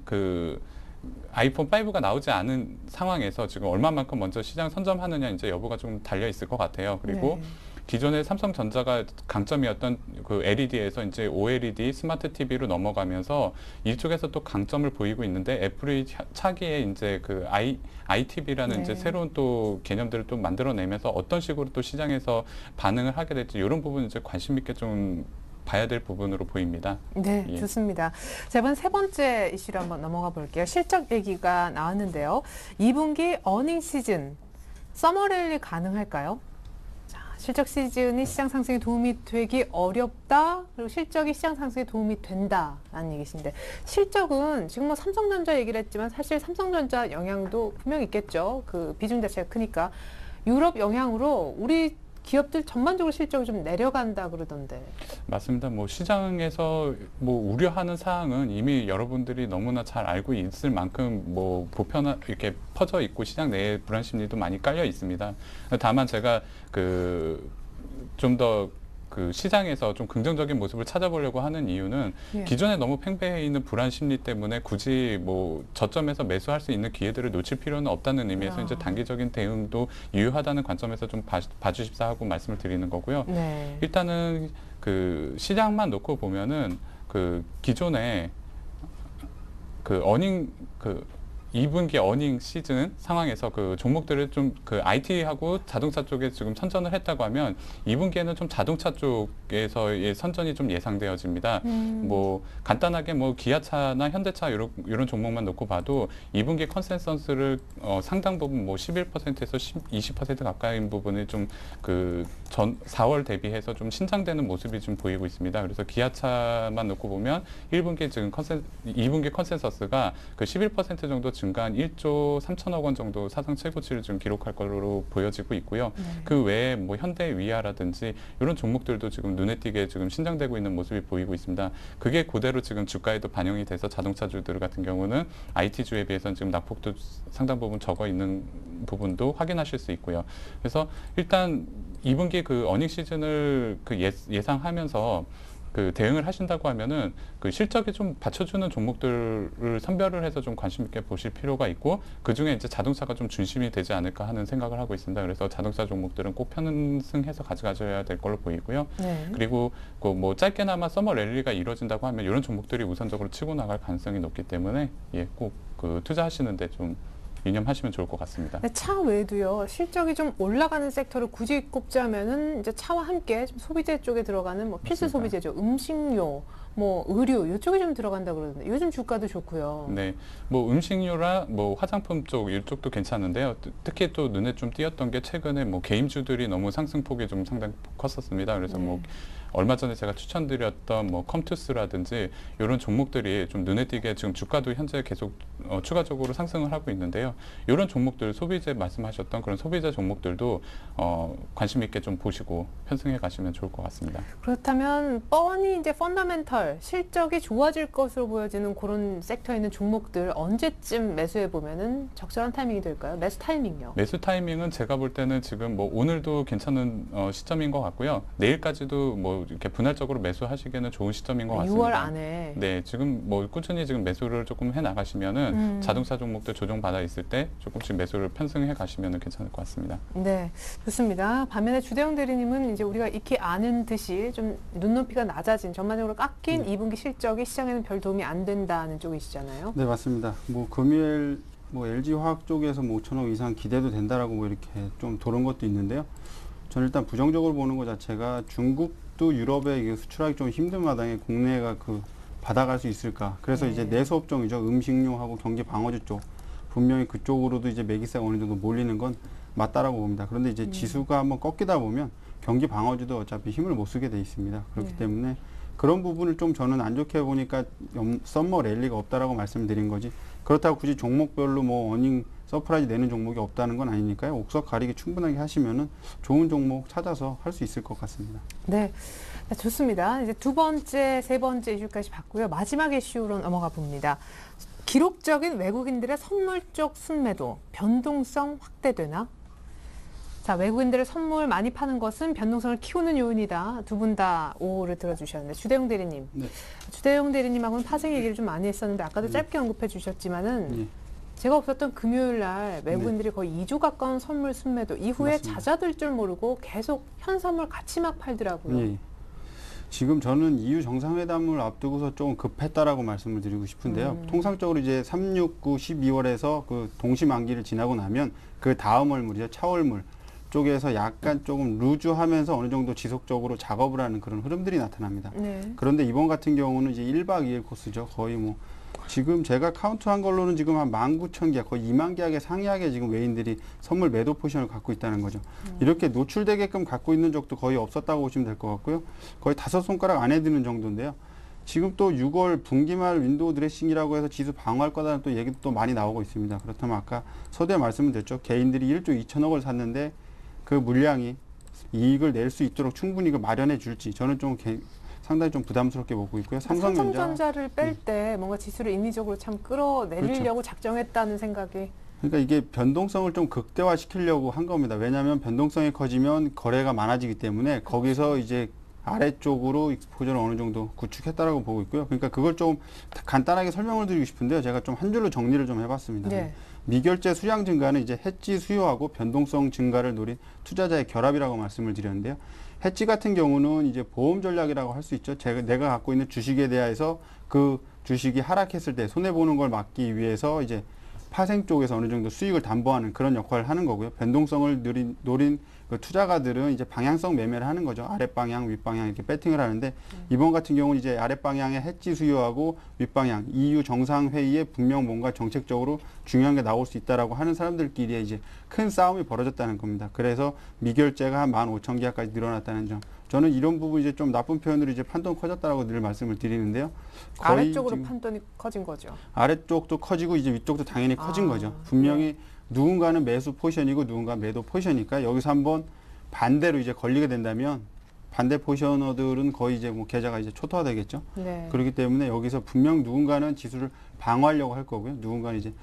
아이폰 5가 나오지 않은 상황에서 지금 얼마만큼 먼저 시장 선점하느냐 이제 여부가 좀 달려 있을 것 같아요. 그리고 네. 기존에 삼성전자가 강점이었던 LED에서 이제 OLED 스마트 TV로 넘어가면서 이쪽에서 또 강점을 보이고 있는데 애플이 차기에 이제 ITV라는 네. 이제 새로운 또 개념들을 또 만들어내면서 어떤 식으로 또 시장에서 반응을 하게 될지 이런 부분 이제 관심 있게 좀 봐야 될 부분으로 보입니다. 네, 예. 좋습니다. 자, 이번 세 번째 이슈로 한번 넘어가 볼게요. 실적 얘기가 나왔는데요. 2분기 어닝 시즌 서머랠리 가능할까요? 실적 시즌이 시장 상승에 도움이 되기 어렵다. 그리고 실적이 시장 상승에 도움이 된다라는 얘기신데 실적은 지금 삼성전자 얘기를 했지만 사실 삼성전자 영향도 분명히 있겠죠. 비중 자체가 크니까 유럽 영향으로 우리 기업들 전반적으로 실적이 좀 내려간다 그러던데. 맞습니다. 시장에서 우려하는 사항은 이미 여러분들이 너무나 잘 알고 있을 만큼 이렇게 퍼져 있고 시장 내에 불안 심리도 많이 깔려 있습니다. 다만 제가 좀 더 그 시장에서 좀 긍정적인 모습을 찾아보려고 하는 이유는 예. 기존에 너무 팽배해 있는 불안 심리 때문에 굳이 뭐 저점에서 매수할 수 있는 기회들을 놓칠 필요는 없다는 의미에서 아. 이제 단기적인 대응도 유효하다는 관점에서 좀 봐주십사 하고 말씀을 드리는 거고요. 네. 일단은 그 시장만 놓고 보면은 그 기존에 그 어닝 그 2분기 어닝 시즌 상황에서 그 종목들을 좀 그 IT하고 자동차 쪽에 지금 선전을 했다고 하면 2분기에는 좀 자동차 쪽에서의 선전이 좀 예상되어집니다. 뭐 간단하게 뭐 기아차나 현대차 이런 종목만 놓고 봐도 2분기 컨센서스를 상당 부분 뭐 11%에서 20% 가까이인 부분이 좀 그 전 4월 대비해서 좀 신장되는 모습이 좀 보이고 있습니다. 그래서 기아차만 놓고 보면 1분기 지금 2분기 컨센서스가 그 11% 정도 증가한 1조 3천억 원 정도 사상 최고치를 좀 기록할 걸로 보여지고 있고요. 네. 그 외에 뭐 현대 위아라든지 이런 종목들도 지금 눈에 띄게 지금 신장되고 있는 모습이 보이고 있습니다. 그게 그대로 지금 주가에도 반영이 돼서 자동차주들 같은 경우는 IT주에 비해서는 지금 낙폭도 상당 부분 적어 있는 부분도 확인하실 수 있고요. 그래서 일단 2분기 그 어닝 시즌을 그 예상하면서 그 대응을 하신다고 하면은 그 실적이 좀 받쳐주는 종목들을 선별을 해서 좀 관심 있게 보실 필요가 있고 그 중에 이제 자동차가 좀 중심이 되지 않을까 하는 생각을 하고 있습니다. 그래서 자동차 종목들은 꼭 편승해서 가져가셔야 될 걸로 보이고요. 네. 그리고 그 뭐 짧게나마 서머 랠리가 이루어진다고 하면 이런 종목들이 우선적으로 치고 나갈 가능성이 높기 때문에 예, 꼭 그 투자하시는데 좀 유념하시면 좋을 것 같습니다. 근데 차 외에도요, 실적이 좀 올라가는 섹터를 굳이 꼽자면은 이제 차와 함께 좀 소비재 쪽에 들어가는 뭐 필수 맞습니다. 소비재죠. 음식료, 뭐 의류 이쪽이 좀 들어간다 그러는데 요즘 주가도 좋고요. 네, 뭐 음식료라 뭐 화장품 쪽 이쪽도 괜찮은데요. 특히 또 눈에 좀 띄었던 게 최근에 뭐 게임주들이 너무 상승폭이 좀 상당히 컸었습니다. 그래서 뭐 얼마 전에 제가 추천드렸던 뭐 컴투스라든지 이런 종목들이 좀 눈에 띄게 지금 주가도 현재 계속 추가적으로 상승을 하고 있는데요. 이런 종목들 소비재 말씀하셨던 그런 소비재 종목들도 관심 있게 좀 보시고 편승해 가시면 좋을 것 같습니다. 그렇다면 뻔히 이제 펀더멘털 실적이 좋아질 것으로 보여지는 그런 섹터에 있는 종목들 언제쯤 매수해 보면은 적절한 타이밍이 될까요? 매수 타이밍요. 매수 타이밍은 제가 볼 때는 지금 뭐 오늘도 괜찮은 시점인 것 같고요. 내일까지도 뭐 이렇게 분할적으로 매수하시기에는 좋은 시점인 것 같습니다. 6월 안에. 네, 지금 뭐 꾸준히 지금 매수를 조금 해 나가시면은 자동차 종목들 조정 받아 있을 때 조금씩 매수를 편승해 가시면은 괜찮을 것 같습니다. 네, 좋습니다. 반면에 주대영 대리님은 이제 우리가 익히 아는 듯이 좀 눈높이가 낮아진 전반적으로 깎인 2분기 실적이 시장에는 별 도움이 안 된다는 쪽이시잖아요. 네, 맞습니다. 뭐 금일 뭐 LG화학 쪽에서 뭐 5천억 이상 기대도 된다라고 뭐 이렇게 좀 도는 것도 있는데요. 저는 일단 부정적으로 보는 것 자체가 중국도 유럽에 이게 수출하기 좀 힘든 마당에 국내가 그 받아갈 수 있을까. 그래서 이제 내수업종이죠. 음식료하고 경기 방어주 쪽. 분명히 그쪽으로도 이제 매기세가 어느 정도 몰리는 건 맞다라고 봅니다. 그런데 이제 지수가 한번 꺾이다 보면 경기 방어주도 어차피 힘을 못 쓰게 돼 있습니다. 그렇기 때문에 그런 부분을 좀 저는 안 좋게 보니까 썸머 랠리가 없다라고 말씀드린 거지. 그렇다고 굳이 종목별로 뭐 어닝 서프라이즈 내는 종목이 없다는 건 아니니까요. 옥석 가리기 충분하게 하시면은 좋은 종목 찾아서 할 수 있을 것 같습니다. 네. 네, 좋습니다. 이제 두 번째, 세 번째 이슈까지 봤고요. 마지막 이슈로 넘어가 봅니다. 기록적인 외국인들의 선물 쪽 순매도 변동성 확대되나? 자, 외국인들의 선물 많이 파는 것은 변동성을 키우는 요인이다. 두 분 다 오를 들어주셨는데 주대용 대리님. 네. 주대용 대리님하고는 파생 얘기를 좀 많이 했었는데 아까도 짧게 언급해 주셨지만은 네. 제가 없었던 금요일 날 외국인들이 거의 2조 가까운 선물 순매도 이후에 맞습니다. 잦아들 줄 모르고 계속 현선물 같이 막 팔더라고요. 예. 지금 저는 EU 정상회담을 앞두고서 조금 급했다라고 말씀을 드리고 싶은데요. 통상적으로 이제 3, 6, 9, 12월에서 그 동시 만기를 지나고 나면 그 다음 월물이죠. 차월물 쪽에서 약간 조금 루즈하면서 어느 정도 지속적으로 작업을 하는 그런 흐름들이 나타납니다. 네. 그런데 이번 같은 경우는 이제 1박 2일 코스죠. 거의 뭐 지금 제가 카운트한 걸로는 지금 한 19,000개, 거의 2만 계약에 상이하게 지금 외인들이 선물 매도 포지션을 갖고 있다는 거죠. 이렇게 노출되게끔 갖고 있는 적도 거의 없었다고 보시면 될 것 같고요. 거의 5손가락 안에 드는 정도인데요. 지금 또 6월 분기말 윈도우 드레싱이라고 해서 지수 방어할 거다는 또 얘기도 또 많이 나오고 있습니다. 그렇다면 아까 서두에 말씀을 드렸죠. 개인들이 1조 2천억을 샀는데 그 물량이 이익을 낼 수 있도록 충분히 그 마련해 줄지 저는 좀 상당히 좀 부담스럽게 보고 있고요. 삼성전자를 뺄 때 뭔가 지수를 인위적으로 참 끌어내리려고 작정했다는 생각이. 그러니까 이게 변동성을 좀 극대화시키려고 한 겁니다. 왜냐하면 변동성이 커지면 거래가 많아지기 때문에 거기서 이제 아래쪽으로 익스포저를 어느 정도 구축했다라고 보고 있고요. 그러니까 그걸 좀 간단하게 설명을 드리고 싶은데요. 제가 좀 한 줄로 정리를 좀 해봤습니다. 네. 미결제 수량 증가는 이제 해지 수요하고 변동성 증가를 노린 투자자의 결합이라고 말씀을 드렸는데요. 해지 같은 경우는 이제 보험 전략이라고 할 수 있죠. 내가 갖고 있는 주식에 대해서 그 주식이 하락했을 때 손해 보는 걸 막기 위해서 이제 파생 쪽에서 어느 정도 수익을 담보하는 그런 역할을 하는 거고요. 변동성을 노린 그 투자가들은 이제 방향성 매매를 하는 거죠. 아랫방향, 윗방향 이렇게 배팅을 하는데 이번 같은 경우는 이제 아랫방향의 해지 수요하고 윗방향 EU 정상회의에 분명 뭔가 정책적으로 중요한 게 나올 수 있다라고 하는 사람들끼리 이제 큰 싸움이 벌어졌다는 겁니다. 그래서 미결제가 한 15,000계약까지 늘어났다는 점. 저는 이런 부분 이제 좀 나쁜 표현으로 이제 판돈 커졌다라고 늘 말씀을 드리는데요. 거의 아래쪽으로 지금 판돈이 커진 거죠. 아래쪽도 커지고 이제 위쪽도 당연히 커진 거죠. 네. 분명히 누군가는 매수 포지션이고 누군가 매도 포지션이니까 여기서 한번 반대로 이제 걸리게 된다면 반대 포지셔너들은 거의 이제 뭐 계좌가 이제 초토화되겠죠. 네. 그렇기 때문에 여기서 분명 누군가는 지수를 방어하려고 할 거고요. 누군가는 이제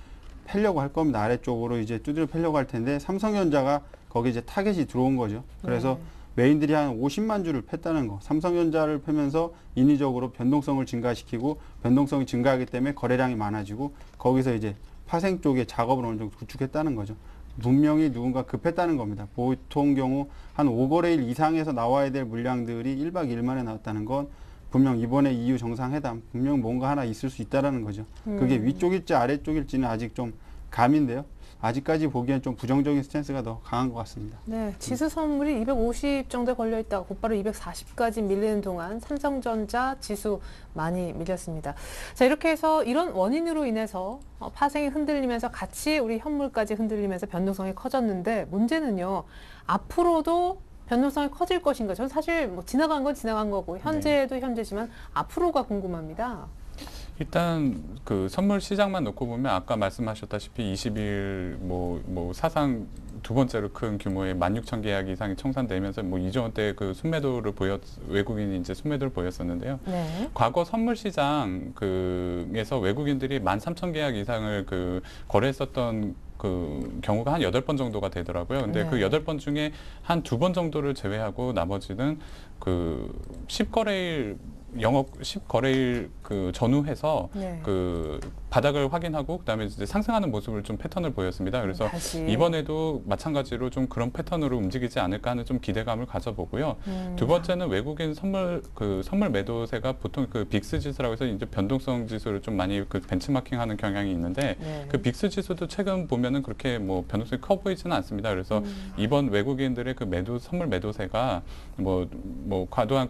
패려고 할 겁니다. 아래쪽으로 이제 두드려 패려고 할 텐데 삼성전자가 거기 이제 타겟이 들어온 거죠. 그래서 메인들이 한 50만 주를 팼다는 거. 삼성전자를 패면서 인위적으로 변동성을 증가시키고 변동성이 증가하기 때문에 거래량이 많아지고 거기서 이제 파생 쪽에 작업을 어느 정도 구축했다는 거죠. 분명히 누군가 급했다는 겁니다. 보통 경우 한 5거래일 이상에서 나와야 될 물량들이 1박 2일 만에 나왔다는 건 분명 이번에 EU 정상회담 분명 뭔가 하나 있을 수 있다라는 거죠. 그게 위쪽일지 아래쪽일지는 아직 좀 감인데요. 아직까지 보기엔 좀 부정적인 스탠스가 더 강한 것 같습니다. 네, 지수 선물이 250 정도에 걸려 있다가 곧바로 240까지 밀리는 동안 삼성전자 지수 많이 밀렸습니다. 자, 이렇게 해서 이런 원인으로 인해서 파생이 흔들리면서 같이 우리 현물까지 흔들리면서 변동성이 커졌는데 문제는요. 앞으로도 변동성이 커질 것인가? 저는 사실 뭐 지나간 건 지나간 거고 현재도 현재지만 앞으로가 궁금합니다. 일단 그 선물 시장만 놓고 보면 아까 말씀하셨다시피 20일 뭐 사상 두 번째로 큰 규모의 16,000계약 이상이 청산되면서 뭐 이전 때 그 순매도를 외국인이 이제 순매도를 보였었는데요. 네. 과거 선물 시장 그에서 외국인들이 13,000계약 이상을 그 거래했었던 그 경우가 한 8번 정도가 되더라고요. 근데 그 8번 중에 한 2번 정도를 제외하고 나머지는 그 10거래일 영업 10거래일 그 전후해서 그 바닥을 확인하고 그다음에 이제 상승하는 모습을 좀 패턴을 보였습니다. 그래서 다시. 이번에도 마찬가지로 좀 그런 패턴으로 움직이지 않을까 하는 좀 기대감을 가져보고요. 두 번째는 외국인 선물 매도세가 보통 그 빅스 지수라고 해서 이제 변동성 지수를 좀 많이 그 벤치마킹하는 경향이 있는데 그 빅스 지수도 최근 보면은 그렇게 뭐 변동성이 커 보이지는 않습니다. 그래서 이번 외국인들의 그 선물 매도세가 뭐 과도한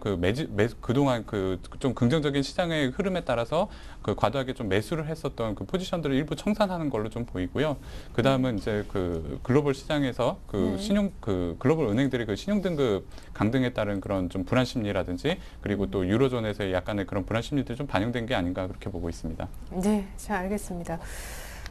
그동안 그 좀 긍정적인 시장의 흐름에 따라서 그 과도하게 좀 매수를 했었던 그 포지션들을 일부 청산하는 걸로 좀 보이고요. 그 다음은 이제 그 글로벌 시장에서 그 글로벌 은행들의 그 신용 등급 강등에 따른 그런 좀 불안 심리라든지 그리고 또 유로존에서의 약간의 그런 불안 심리들이 좀 반영된 게 아닌가 그렇게 보고 있습니다. 네, 잘 알겠습니다.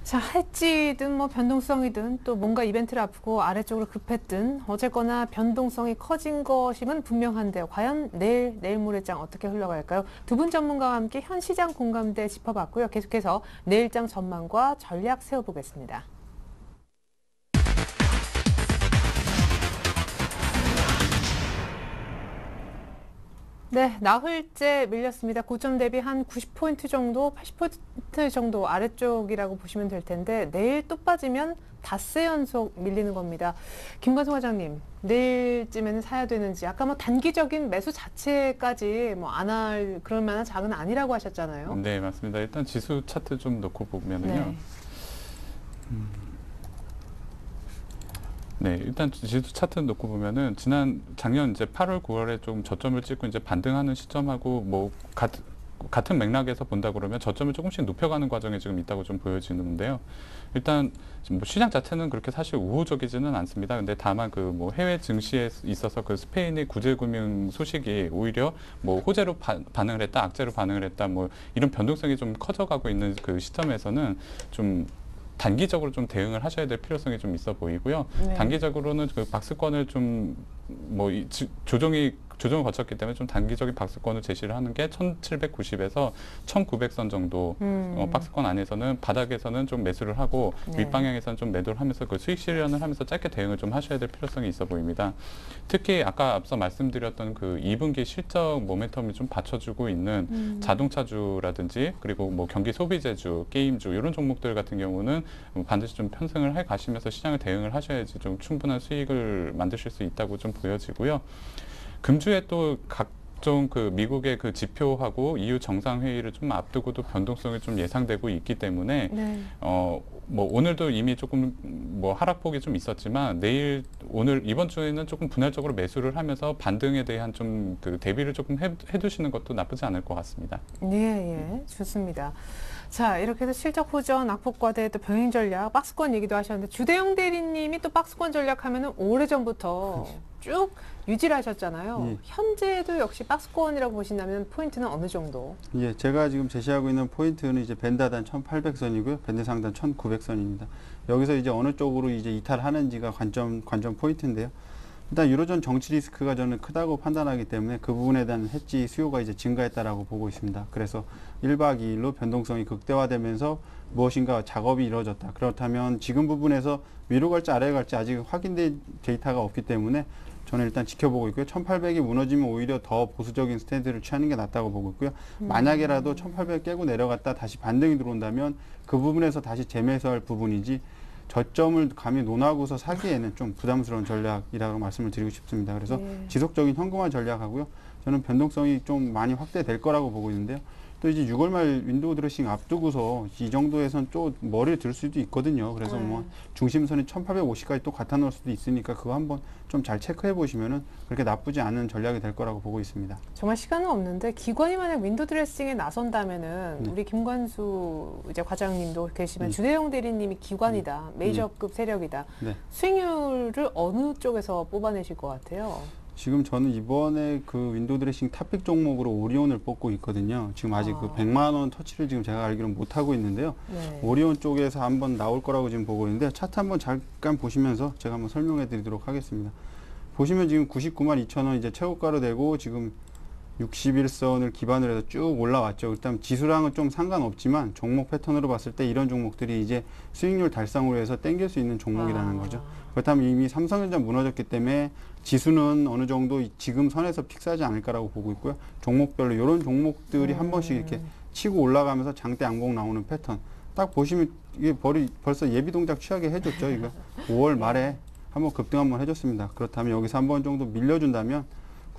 자, 해지든 뭐 변동성이든 또 뭔가 이벤트를 앞두고 아래쪽으로 급했든 어쨌거나 변동성이 커진 것임은 분명한데요. 과연 내일 모레장 어떻게 흘러갈까요? 두 분 전문가와 함께 현 시장 공감대 짚어봤고요. 계속해서 내일장 전망과 전략 세워보겠습니다. 네, 나흘째 밀렸습니다. 고점 대비 한 90포인트 정도, 80포인트 정도 아래쪽이라고 보시면 될 텐데 내일 또 빠지면 닷새 연속 밀리는 겁니다. 김관성 과장님, 내일쯤에는 사야 되는지 아까 뭐 단기적인 매수 자체까지 뭐 안 할 그럴 만한 장은 아니라고 하셨잖아요. 네, 맞습니다. 일단 지수 차트 좀 놓고 보면은요. 네, 일단 지수 차트 놓고 보면은 작년 이제 8월, 9월에 좀 저점을 찍고 이제 반등하는 시점하고 뭐 같은 맥락에서 본다 그러면 저점을 조금씩 높여가는 과정에 지금 있다고 좀 보여지는데요. 일단 뭐 시장 자체는 그렇게 사실 우호적이지는 않습니다. 근데 다만 그 뭐 해외 증시에 있어서 그 스페인의 구제금융 소식이 오히려 뭐 호재로 반응을 했다, 악재로 반응을 했다, 뭐 이런 변동성이 좀 커져가고 있는 그 시점에서는 좀 단기적으로 좀 대응을 하셔야 될 필요성이 좀 있어 보이고요. 단기적으로는 그 박스권을 좀 뭐 조정이 조정을 거쳤기 때문에 좀 단기적인 박스권을 제시를 하는 게 1790에서 1900선 정도 박스권 안에서는 바닥에서는 좀 매수를 하고 네. 윗방향에서는 좀 매도를 하면서 그 수익 실현을 하면서 짧게 대응을 좀 하셔야 될 필요성이 있어 보입니다. 특히 아까 앞서 말씀드렸던 그 2분기 실적 모멘텀이 좀 받쳐주고 있는 자동차주라든지 그리고 뭐 경기 소비재주, 게임주 이런 종목들 같은 경우는 반드시 좀 편승을 해 가시면서 시장을 대응을 하셔야지 좀 충분한 수익을 만드실 수 있다고 좀 보여지고요. 금주에 또 각종 그 미국의 그 지표하고 EU 정상회의를 좀 앞두고도 변동성이 좀 예상되고 있기 때문에 네. 뭐 오늘도 이미 조금 뭐 하락폭이 좀 있었지만 내일 오늘 이번 주에는 조금 분할적으로 매수를 하면서 반등에 대한 좀 그 대비를 조금 해두시는 것도 나쁘지 않을 것 같습니다. 예, 좋습니다. 자, 이렇게 해서 실적 호전, 악폭과대, 또 병행 전략, 박스권 얘기도 하셨는데 주대영 대리님이 또 박스권 전략하면은 오래전부터 쭉 유지를 하셨잖아요. 예. 현재도 역시 박스권이라고 보신다면 포인트는 어느 정도? 예, 제가 지금 제시하고 있는 포인트는 이제 밴드 하단 1800선이고요. 밴드 상단 1900선입니다. 여기서 이제 어느 쪽으로 이제 이탈하는지가 관점 포인트인데요. 일단 유로존 정치 리스크가 저는 크다고 판단하기 때문에 그 부분에 대한 해지 수요가 이제 증가했다라고 보고 있습니다. 그래서 1박 2일로 변동성이 극대화되면서 무엇인가 작업이 이루어졌다. 그렇다면 지금 부분에서 위로 갈지 아래로 갈지 아직 확인된 데이터가 없기 때문에 저는 일단 지켜보고 있고요. 1800이 무너지면 오히려 더 보수적인 스탠스를 취하는 게 낫다고 보고 있고요. 만약에라도 1800 깨고 내려갔다 다시 반등이 들어온다면 그 부분에서 다시 재매수할 부분이지 저점을 감히 논하고서 사기에는 좀 부담스러운 전략이라고 말씀을 드리고 싶습니다. 그래서 네. 지속적인 현금화 전략하고요. 저는 변동성이 좀 많이 확대될 거라고 보고 있는데요. 또 이제 6월 말 윈도우 드레싱 앞두고서 이 정도에선 좀 머리를 들 수도 있거든요. 그래서 뭐 중심선이 1850까지 또 갖다 놓을 수도 있으니까 그거 한번 좀 잘 체크해 보시면은 그렇게 나쁘지 않은 전략이 될 거라고 보고 있습니다. 정말 시간은 없는데 기관이 만약 윈도 드레싱에 나선다면은 네. 우리 김관수 이제 과장님도 계시면 네. 주대영 대리님이 기관이다, 메이저급 세력이다. 네. 수익률을 어느 쪽에서 뽑아내실 것 같아요? 지금 저는 이번에 그 윈도우 드레싱 탑픽 종목으로 오리온을 뽑고 있거든요. 지금 아직 그 100만 원 터치를 지금 제가 알기로는 못 하고 있는데요. 네. 오리온 쪽에서 한번 나올 거라고 지금 보고 있는데 차트 한번 잠깐 보시면서 제가 한번 설명해 드리도록 하겠습니다. 보시면 지금 99만 2천 원 이제 최고가로 되고 지금 61선을 기반으로 해서 쭉 올라왔죠. 일단 지수랑은 좀 상관없지만 종목 패턴으로 봤을 때 이런 종목들이 이제 수익률 달성으로 해서 땡길 수 있는 종목이라는 거죠. 그렇다면 이미 삼성전자 무너졌기 때문에 지수는 어느 정도 지금 선에서 픽스하지 않을까라고 보고 있고요. 종목별로 이런 종목들이 한 번씩 이렇게 치고 올라가면서 장대 양봉 나오는 패턴. 딱 보시면 이게 벌써 예비 동작 취하게 해줬죠. 이거 5월 말에 한번 급등 한번 해줬습니다. 그렇다면 여기서 한번 정도 밀려준다면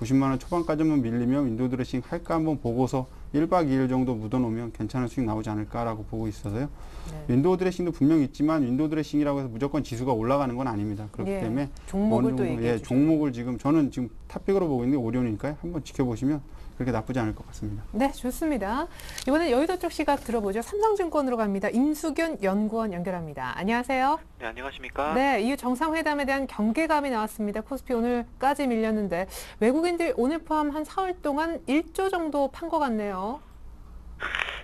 90만 원 초반까지만 밀리면 윈도우 드레싱 할까 한번 보고서 1박 2일 정도 묻어놓으면 괜찮은 수익 나오지 않을까라고 보고 있어서요. 네. 윈도우 드레싱도 분명히 있지만 윈도우 드레싱이라고 해서 무조건 지수가 올라가는 건 아닙니다. 그렇기 예, 때문에 종목을 어느 또 정도, 얘기해 주죠. 종목을 저는 지금 탑픽으로 보고 있는데 오리온이니까요. 한번 지켜보시면 그렇게 나쁘지 않을 것 같습니다. 네, 좋습니다. 이번엔 여의도 쪽 시각 들어보죠. 삼성증권으로 갑니다. 임수균 연구원 연결합니다. 안녕하세요. 네, 안녕하십니까? 네, 이후 정상회담에 대한 경계감이 나왔습니다. 코스피 오늘까지 밀렸는데 외국인들이 오늘 포함 한 사흘 동안 1조 정도 판 것 같네요.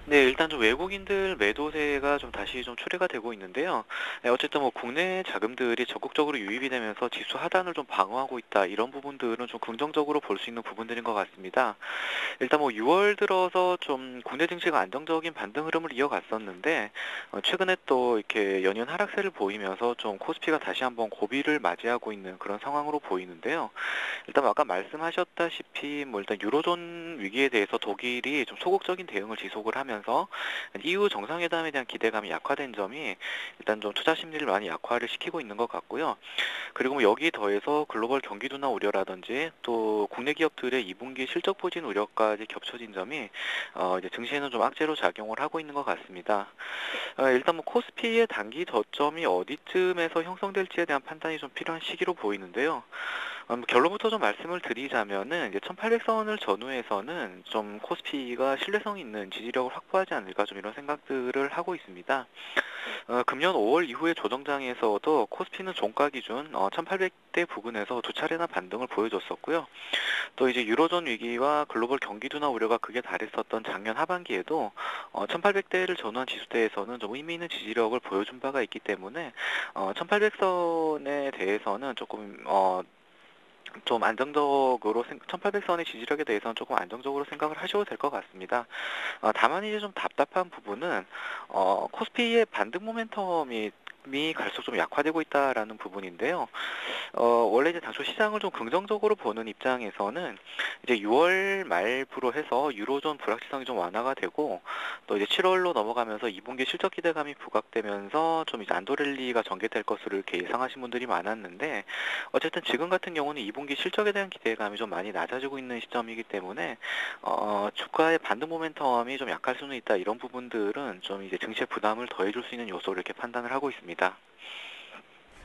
네, 일단 좀 외국인들 매도세가 좀 다시 좀 출회가 되고 있는데요. 네, 어쨌든 뭐 국내 자금들이 적극적으로 유입이 되면서 지수 하단을 좀 방어하고 있다. 이런 부분들은 좀 긍정적으로 볼 수 있는 부분들인 것 같습니다. 일단 뭐 6월 들어서 좀 국내 증시가 안정적인 반등 흐름을 이어갔었는데 최근에 또 이렇게 연이은 하락세를 보이면서 좀 코스피가 다시 한번 고비를 맞이하고 있는 그런 상황으로 보이는데요. 일단 아까 말씀하셨다시피 뭐 일단 유로존 위기에 대해서 독일이 좀 소극적인 대응을 지속을 하면서 EU 정상회담에 대한 기대감이 약화된 점이 일단 좀 투자 심리를 많이 약화를 시키고 있는 것 같고요. 그리고 뭐 여기 더해서 글로벌 경기 둔화 우려라든지 또 국내 기업들의 2분기 실적 부진 우려까지 겹쳐진 점이 이제 증시에는 좀 악재로 작용을 하고 있는 것 같습니다. 일단 뭐 코스피의 단기 저점이 어디쯤에서 형성될지에 대한 판단이 좀 필요한 시기로 보이는데요. 결론부터 좀 말씀을 드리자면은 이제 1800선을 전후해서는 좀 코스피가 신뢰성 있는 지지력을 확보하지 않을까 좀 이런 생각들을 하고 있습니다. 금년 5월 이후의 조정장에서도 코스피는 종가 기준 1800대 부근에서 두 차례나 반등을 보여줬었고요. 또 이제 유로존 위기와 글로벌 경기 둔화 우려가 극에 달했었던 작년 하반기에도 1800대를 전후한 지수대에서는 좀 의미 있는 지지력을 보여준 바가 있기 때문에 1800선에 대해서는 조금 좀 안정적으로 1800선의 지지력에 대해서는 조금 안정적으로 생각을 하셔도 될 것 같습니다. 다만 이제 좀 답답한 부분은 코스피의 반등 모멘텀이 갈수록 좀 약화되고 있다라는 부분인데요. 원래 이제 당초 시장을 좀 긍정적으로 보는 입장에서는 이제 6월 말부로 해서 유로존 불확실성이 좀 완화가 되고 또 이제 7월로 넘어가면서 2분기 실적 기대감이 부각되면서 좀 이제 안도 랠리가 전개될 것으로 이렇게 예상하신 분들이 많았는데 어쨌든 지금 같은 경우는 2분기 실적에 대한 기대감이 좀 많이 낮아지고 있는 시점이기 때문에 주가의 반등 모멘텀이 좀 약할 수는 있다. 이런 부분들은 좀 이제 증시에 부담을 더해줄 수 있는 요소를 이렇게 판단을 하고 있습니다.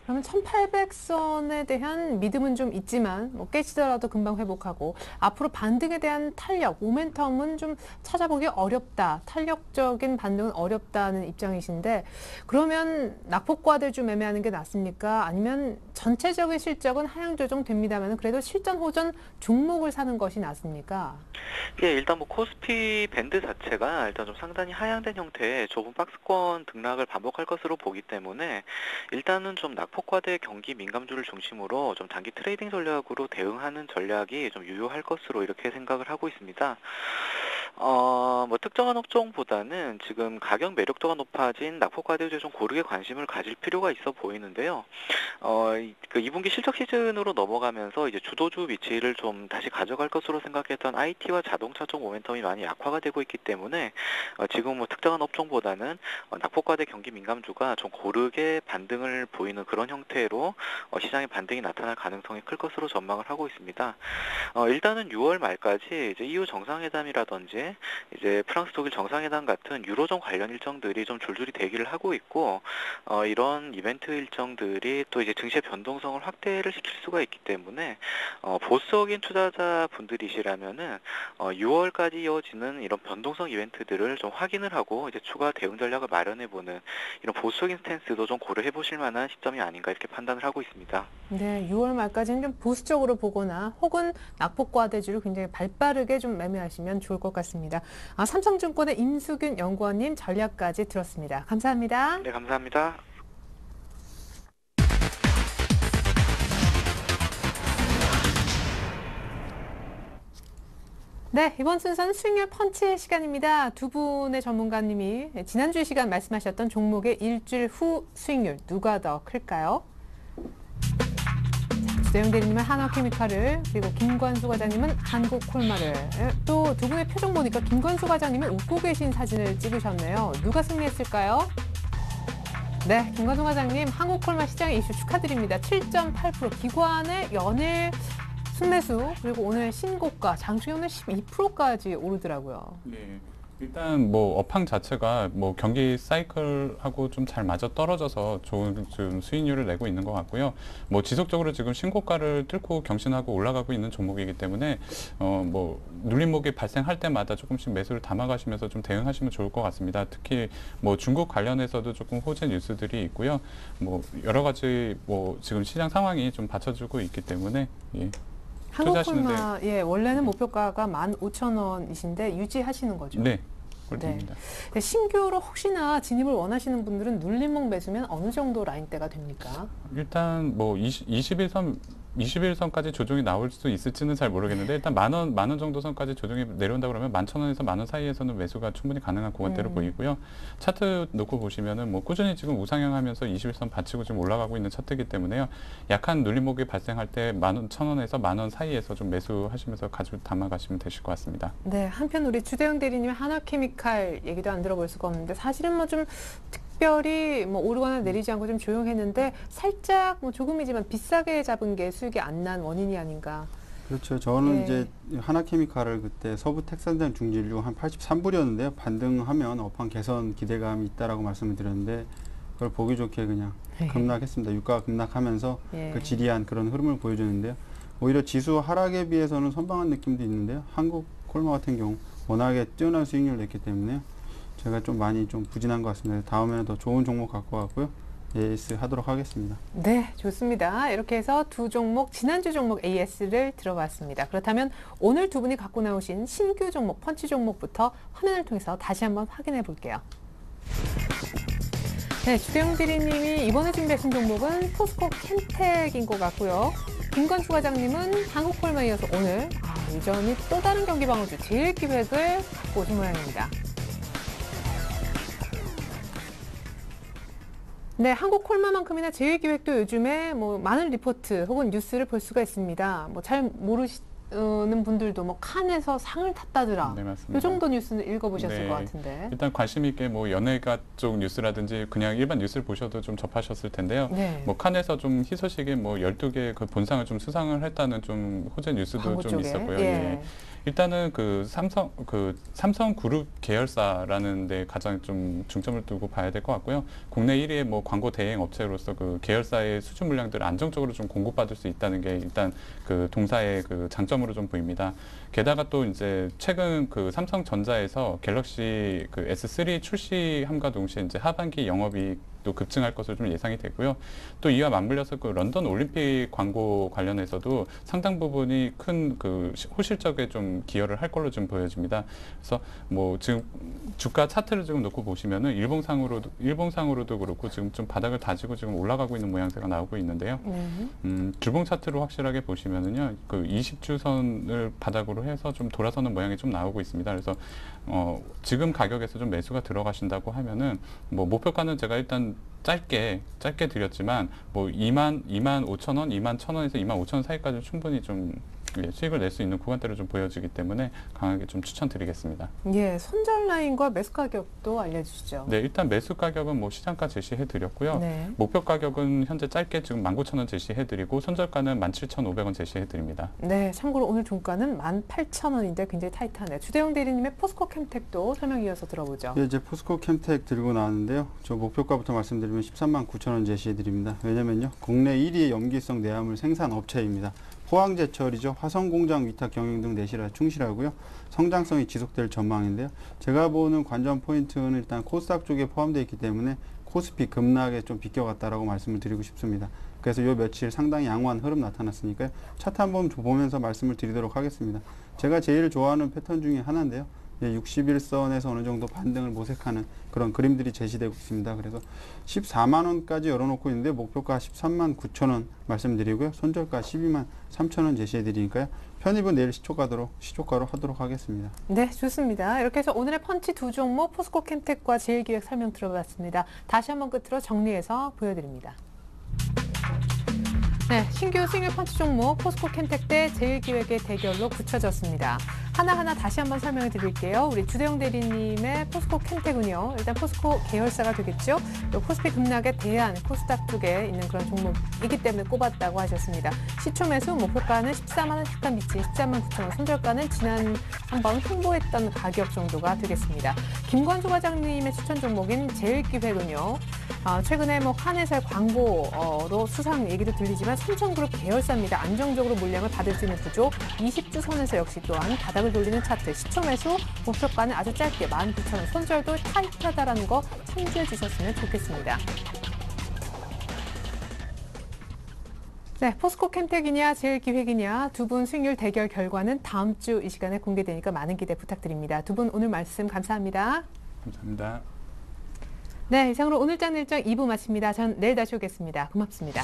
그러면 1800선에 대한 믿음은 좀 있지만 뭐 깨지더라도 금방 회복하고 앞으로 반등에 대한 탄력, 모멘텀은 좀 찾아보기 어렵다. 탄력적인 반등은 어렵다는 입장이신데 그러면 낙폭과들 좀 매매하는 게 낫습니까? 아니면 전체적인 실적은 하향 조정됩니다만 그래도 실전 호전 종목을 사는 것이 낫습니까? 예, 일단 뭐 코스피 밴드 자체가 일단 좀 상당히 하향된 형태의 좁은 박스권 등락을 반복할 것으로 보기 때문에 일단은 좀 낙폭과대 경기 민감주를 중심으로 좀 단기 트레이딩 전략으로 대응하는 전략이 좀 유효할 것으로 이렇게 생각을 하고 있습니다. 뭐 특정한 업종보다는 지금 가격 매력도가 높아진 낙폭과대에 좀 고르게 관심을 가질 필요가 있어 보이는데요. 그 2분기 실적 시즌으로 넘어가면서 이제 주도주 위치를 좀 다시 가져갈 것으로 생각했던 IT와 자동차 쪽 모멘텀이 많이 약화가 되고 있기 때문에 지금 뭐 특정한 업종보다는 낙폭과대 경기 민감주가 좀 고르게 반등을 보이는 그런 형태로 시장의 반등이 나타날 가능성이 클 것으로 전망을 하고 있습니다. 일단은 6월 말까지 이제 EU 정상회담이라든지 이제 프랑스 독일 정상회담 같은 유로존 관련 일정들이 좀 줄줄이 대기를 하고 있고 이런 이벤트 일정들이 또 이제 증시의 변동성을 확대를 시킬 수가 있기 때문에 보수적인 투자자 분들이시라면은 6월까지 이어지는 이런 변동성 이벤트들을 좀 확인을 하고 이제 추가 대응 전략을 마련해보는 이런 보수적인 스탠스도 좀 고려해보실 만한 시점이 아닌가 이렇게 판단을 하고 있습니다. 네, 6월 말까지는 좀 보수적으로 보거나 혹은 낙폭과대주를 굉장히 발빠르게 좀 매매하시면 좋을 것 같습니다. 삼성증권의 임수균 연구원님 전략까지 들었습니다. 감사합니다. 네, 감사합니다. 네, 이번 순서는 수익률 펀치 시간입니다. 두 분의 전문가님이 지난주 시간 말씀하셨던 종목의 일주일 후 수익률 누가 더 클까요? 주대영 대리님은 한화케미칼을 그리고 김관수 과장님은 한국콜마를 또 두 분의 표정 보니까 김관수 과장님은 웃고 계신 사진을 찍으셨네요. 누가 승리했을까요? 네, 김관수 과장님 한국콜마 시장의 이슈 축하드립니다. 7.8% 기관의 연일 순매수 그리고 오늘 신고가 장중에 12%까지 오르더라고요. 네. 일단 뭐 업황 자체가 뭐 경기 사이클하고 좀 잘 맞아 떨어져서 좋은 좀 수익률을 내고 있는 것 같고요. 뭐 지속적으로 지금 신고가를 뚫고 경신하고 올라가고 있는 종목이기 때문에 뭐 눌림목이 발생할 때마다 조금씩 매수를 담아가시면서 좀 대응하시면 좋을 것 같습니다. 특히 뭐 중국 관련해서도 조금 호재 뉴스들이 있고요. 뭐 여러 가지 뭐 지금 시장 상황이 좀 받쳐주고 있기 때문에 예. 한국콜마 예, 원래는 목표가가 15,000원이신데 유지하시는 거죠? 네. 그렇습니다. 네. 신규로 혹시나 진입을 원하시는 분들은 눌림목 매수면 어느 정도 라인대가 됩니까? 일단 뭐 21선까지 조정이 나올 수 있을지는 잘 모르겠는데 일단 만 원 정도 선까지 조정이 내려온다 그러면 11,000원에서 10,000원 사이에서는 매수가 충분히 가능한 고간대로 보이고요. 차트 놓고 보시면은 뭐 꾸준히 지금 우상향하면서 21선 받치고 지금 올라가고 있는 차트이기 때문에요. 약한 눌림목이 발생할 때 11,000원에서 10,000원 사이에서 좀 매수하시면서 가지고 담아가시면 되실 것 같습니다. 네, 한편 우리 주대영 대리님 한화케미칼 얘기도 안 들어볼 수가 없는데 사실은 뭐 좀 특별히 뭐 오르거나 내리지 않고 좀 조용했는데 살짝 뭐 조금이지만 비싸게 잡은 게 수익이 안 난 원인이 아닌가. 그렇죠. 저는 네. 이제 하나케미칼을 그때 서부 택산장 중진류 한 83불이었는데요. 반등하면 업황 개선 기대감이 있다라고 말씀을 드렸는데 그걸 보기 좋게 그냥 급락했습니다. 유가가 급락하면서 예. 그 지리한 그런 흐름을 보여주는데요. 오히려 지수 하락에 비해서는 선방한 느낌도 있는데요. 한국 콜마 같은 경우 워낙에 뛰어난 수익률을 냈기 때문에요. 제가 좀 많이 좀 부진한 것 같습니다. 다음에는 더 좋은 종목 갖고 왔고요. AS 하도록 하겠습니다. 네, 좋습니다. 이렇게 해서 두 종목, 지난주 종목 AS를 들어봤습니다. 그렇다면 오늘 두 분이 갖고 나오신 신규 종목, 펀치 종목부터 화면을 통해서 다시 한번 확인해 볼게요. 네, 주대영 대리님이 이번에 준비하신 종목은 포스코 캠텍인 것 같고요. 김건수 과장님은 한국콜마에 이어서 오늘 여전히 또 다른 경기 방어주 제일기획을 갖고 오신 모양입니다. 네, 한국콜마만큼이나 제일기획도 요즘에 많은 리포트 혹은 뉴스를 볼 수가 있습니다. 잘 모르시는 분들도 칸에서 상을 탔다더라. 네, 맞습니다. 이 정도 뉴스는 읽어보셨을 네. 것 같은데. 일단 관심 있게 연예가 쪽 뉴스라든지 그냥 일반 뉴스를 보셔도 좀 접하셨을 텐데요. 네. 칸에서 좀 희소식에 12개 그 본상을 좀 수상을 했다는 좀 호재 뉴스도 광고 좀 쪽에. 있었고요. 예. 예. 일단은 삼성 그룹 계열사라는 데 가장 좀 중점을 두고 봐야 될 것 같고요. 국내 1위의 광고 대행 업체로서 그 계열사의 수주 물량들을 안정적으로 좀 공급받을 수 있다는 게 일단 그 동사의 그 장점으로 좀 보입니다. 게다가 또 이제 최근 그 삼성전자에서 갤럭시 그 S3 출시함과 동시에 이제 하반기 영업이익도 급증할 것으로 좀 예상이 되고요. 또 이와 맞물려서 그 런던 올림픽 광고 관련해서도 상당 부분이 큰 그 호실적에 좀 기여를 할 걸로 좀 보여집니다. 그래서 지금 주가 차트를 지금 놓고 보시면은 일봉상으로도 그렇고 지금 좀 바닥을 다지고 지금 올라가고 있는 모양새가 나오고 있는데요. 주봉 차트로 확실하게 보시면은요, 그 20주선을 바닥으로 해서 좀 돌아서는 모양이 좀 나오고 있습니다. 그래서 지금 가격에서 좀 매수가 들어가신다고 하면은 목표가는 제가 일단 짧게 드렸지만 25,000원, 21,000원에서 25,000원 사이까지 충분히 좀 수익을 낼 수 있는 구간대로 좀 보여지기 때문에 강하게 좀 추천드리겠습니다. 예, 손절 라인과 매수 가격도 알려주시죠. 네, 일단 매수 가격은 시장가 제시해드렸고요. 네. 목표 가격은 현재 짧게 지금 19,000원 제시해드리고 손절가는 17,500원 제시해드립니다. 네, 참고로 오늘 종가는 18,000원인데 굉장히 타이트하네요. 주대영 대리님의 포스코 캠텍도 설명 이어서 들어보죠. 예, 이제 포스코 캠텍 들고 나왔는데요. 저 목표가부터 말씀드리면 139,000원 제시해드립니다. 왜냐면요, 국내 1위의 염기성 내화물 생산 업체입니다. 포항제철이죠. 화성공장 위탁 경영 등 내실화 충실하고요. 성장성이 지속될 전망인데요. 제가 보는 관전 포인트는 일단 코스닥 쪽에 포함되어 있기 때문에 코스피 급락에 좀 비껴갔다라고 말씀을 드리고 싶습니다. 그래서 요 며칠 상당히 양호한 흐름 나타났으니까요. 차트 한번 보면서 말씀을 드리도록 하겠습니다. 제가 제일 좋아하는 패턴 중에 하나인데요. 61선에서 어느 정도 반등을 모색하는 그런 그림들이 제시되고 있습니다. 그래서 14만 원까지 열어놓고 있는데 목표가 13만 9천 원 말씀드리고요. 손절가 12만 3천 원 제시해드리니까요. 편입은 내일 시초가로 하도록 하겠습니다. 네, 좋습니다. 이렇게 해서 오늘의 펀치 두 종목 포스코 캠텍과 제일기획 설명 들어봤습니다. 다시 한번 끝으로 정리해서 보여드립니다. 네, 신규 수익률 펀치 종목 포스코 캠텍 대 제일기획의 대결로 굳혀졌습니다. 하나하나 다시 한번 설명해 드릴게요. 우리 주대영 대리님의 포스코 캠텍은요, 일단 포스코 계열사가 되겠죠. 또 코스피 급락에 대한 코스닥 쪽에 있는 그런 종목이기 때문에 꼽았다고 하셨습니다. 시초 매수 목표가는 14만 원 약간 미친 13만 9천 원, 손절가는 지난 한번 홍보했던 가격 정도가 되겠습니다. 김건수 과장님의 추천 종목인 제일기획은요, 최근에 칸에서의 광고로 수상 얘기도 들리지만 삼성그룹 계열사입니다. 안정적으로 물량을 받을 수 있는 구조, 20주 선에서 역시 또한 바닥을 돌리는 차트, 시초 매수 목표가는 아주 짧게 19,000원, 손절도 타이트하다라는 거 참조해 주셨으면 좋겠습니다. 네, 포스코 캠텍이냐 제일기획이냐 두 분 수익률 대결 결과는 다음 주 이 시간에 공개되니까 많은 기대 부탁드립니다. 두 분 오늘 말씀 감사합니다. 감사합니다. 네, 이상으로 오늘 장 일정 2부 마칩니다. 전 내일 다시 오겠습니다. 고맙습니다.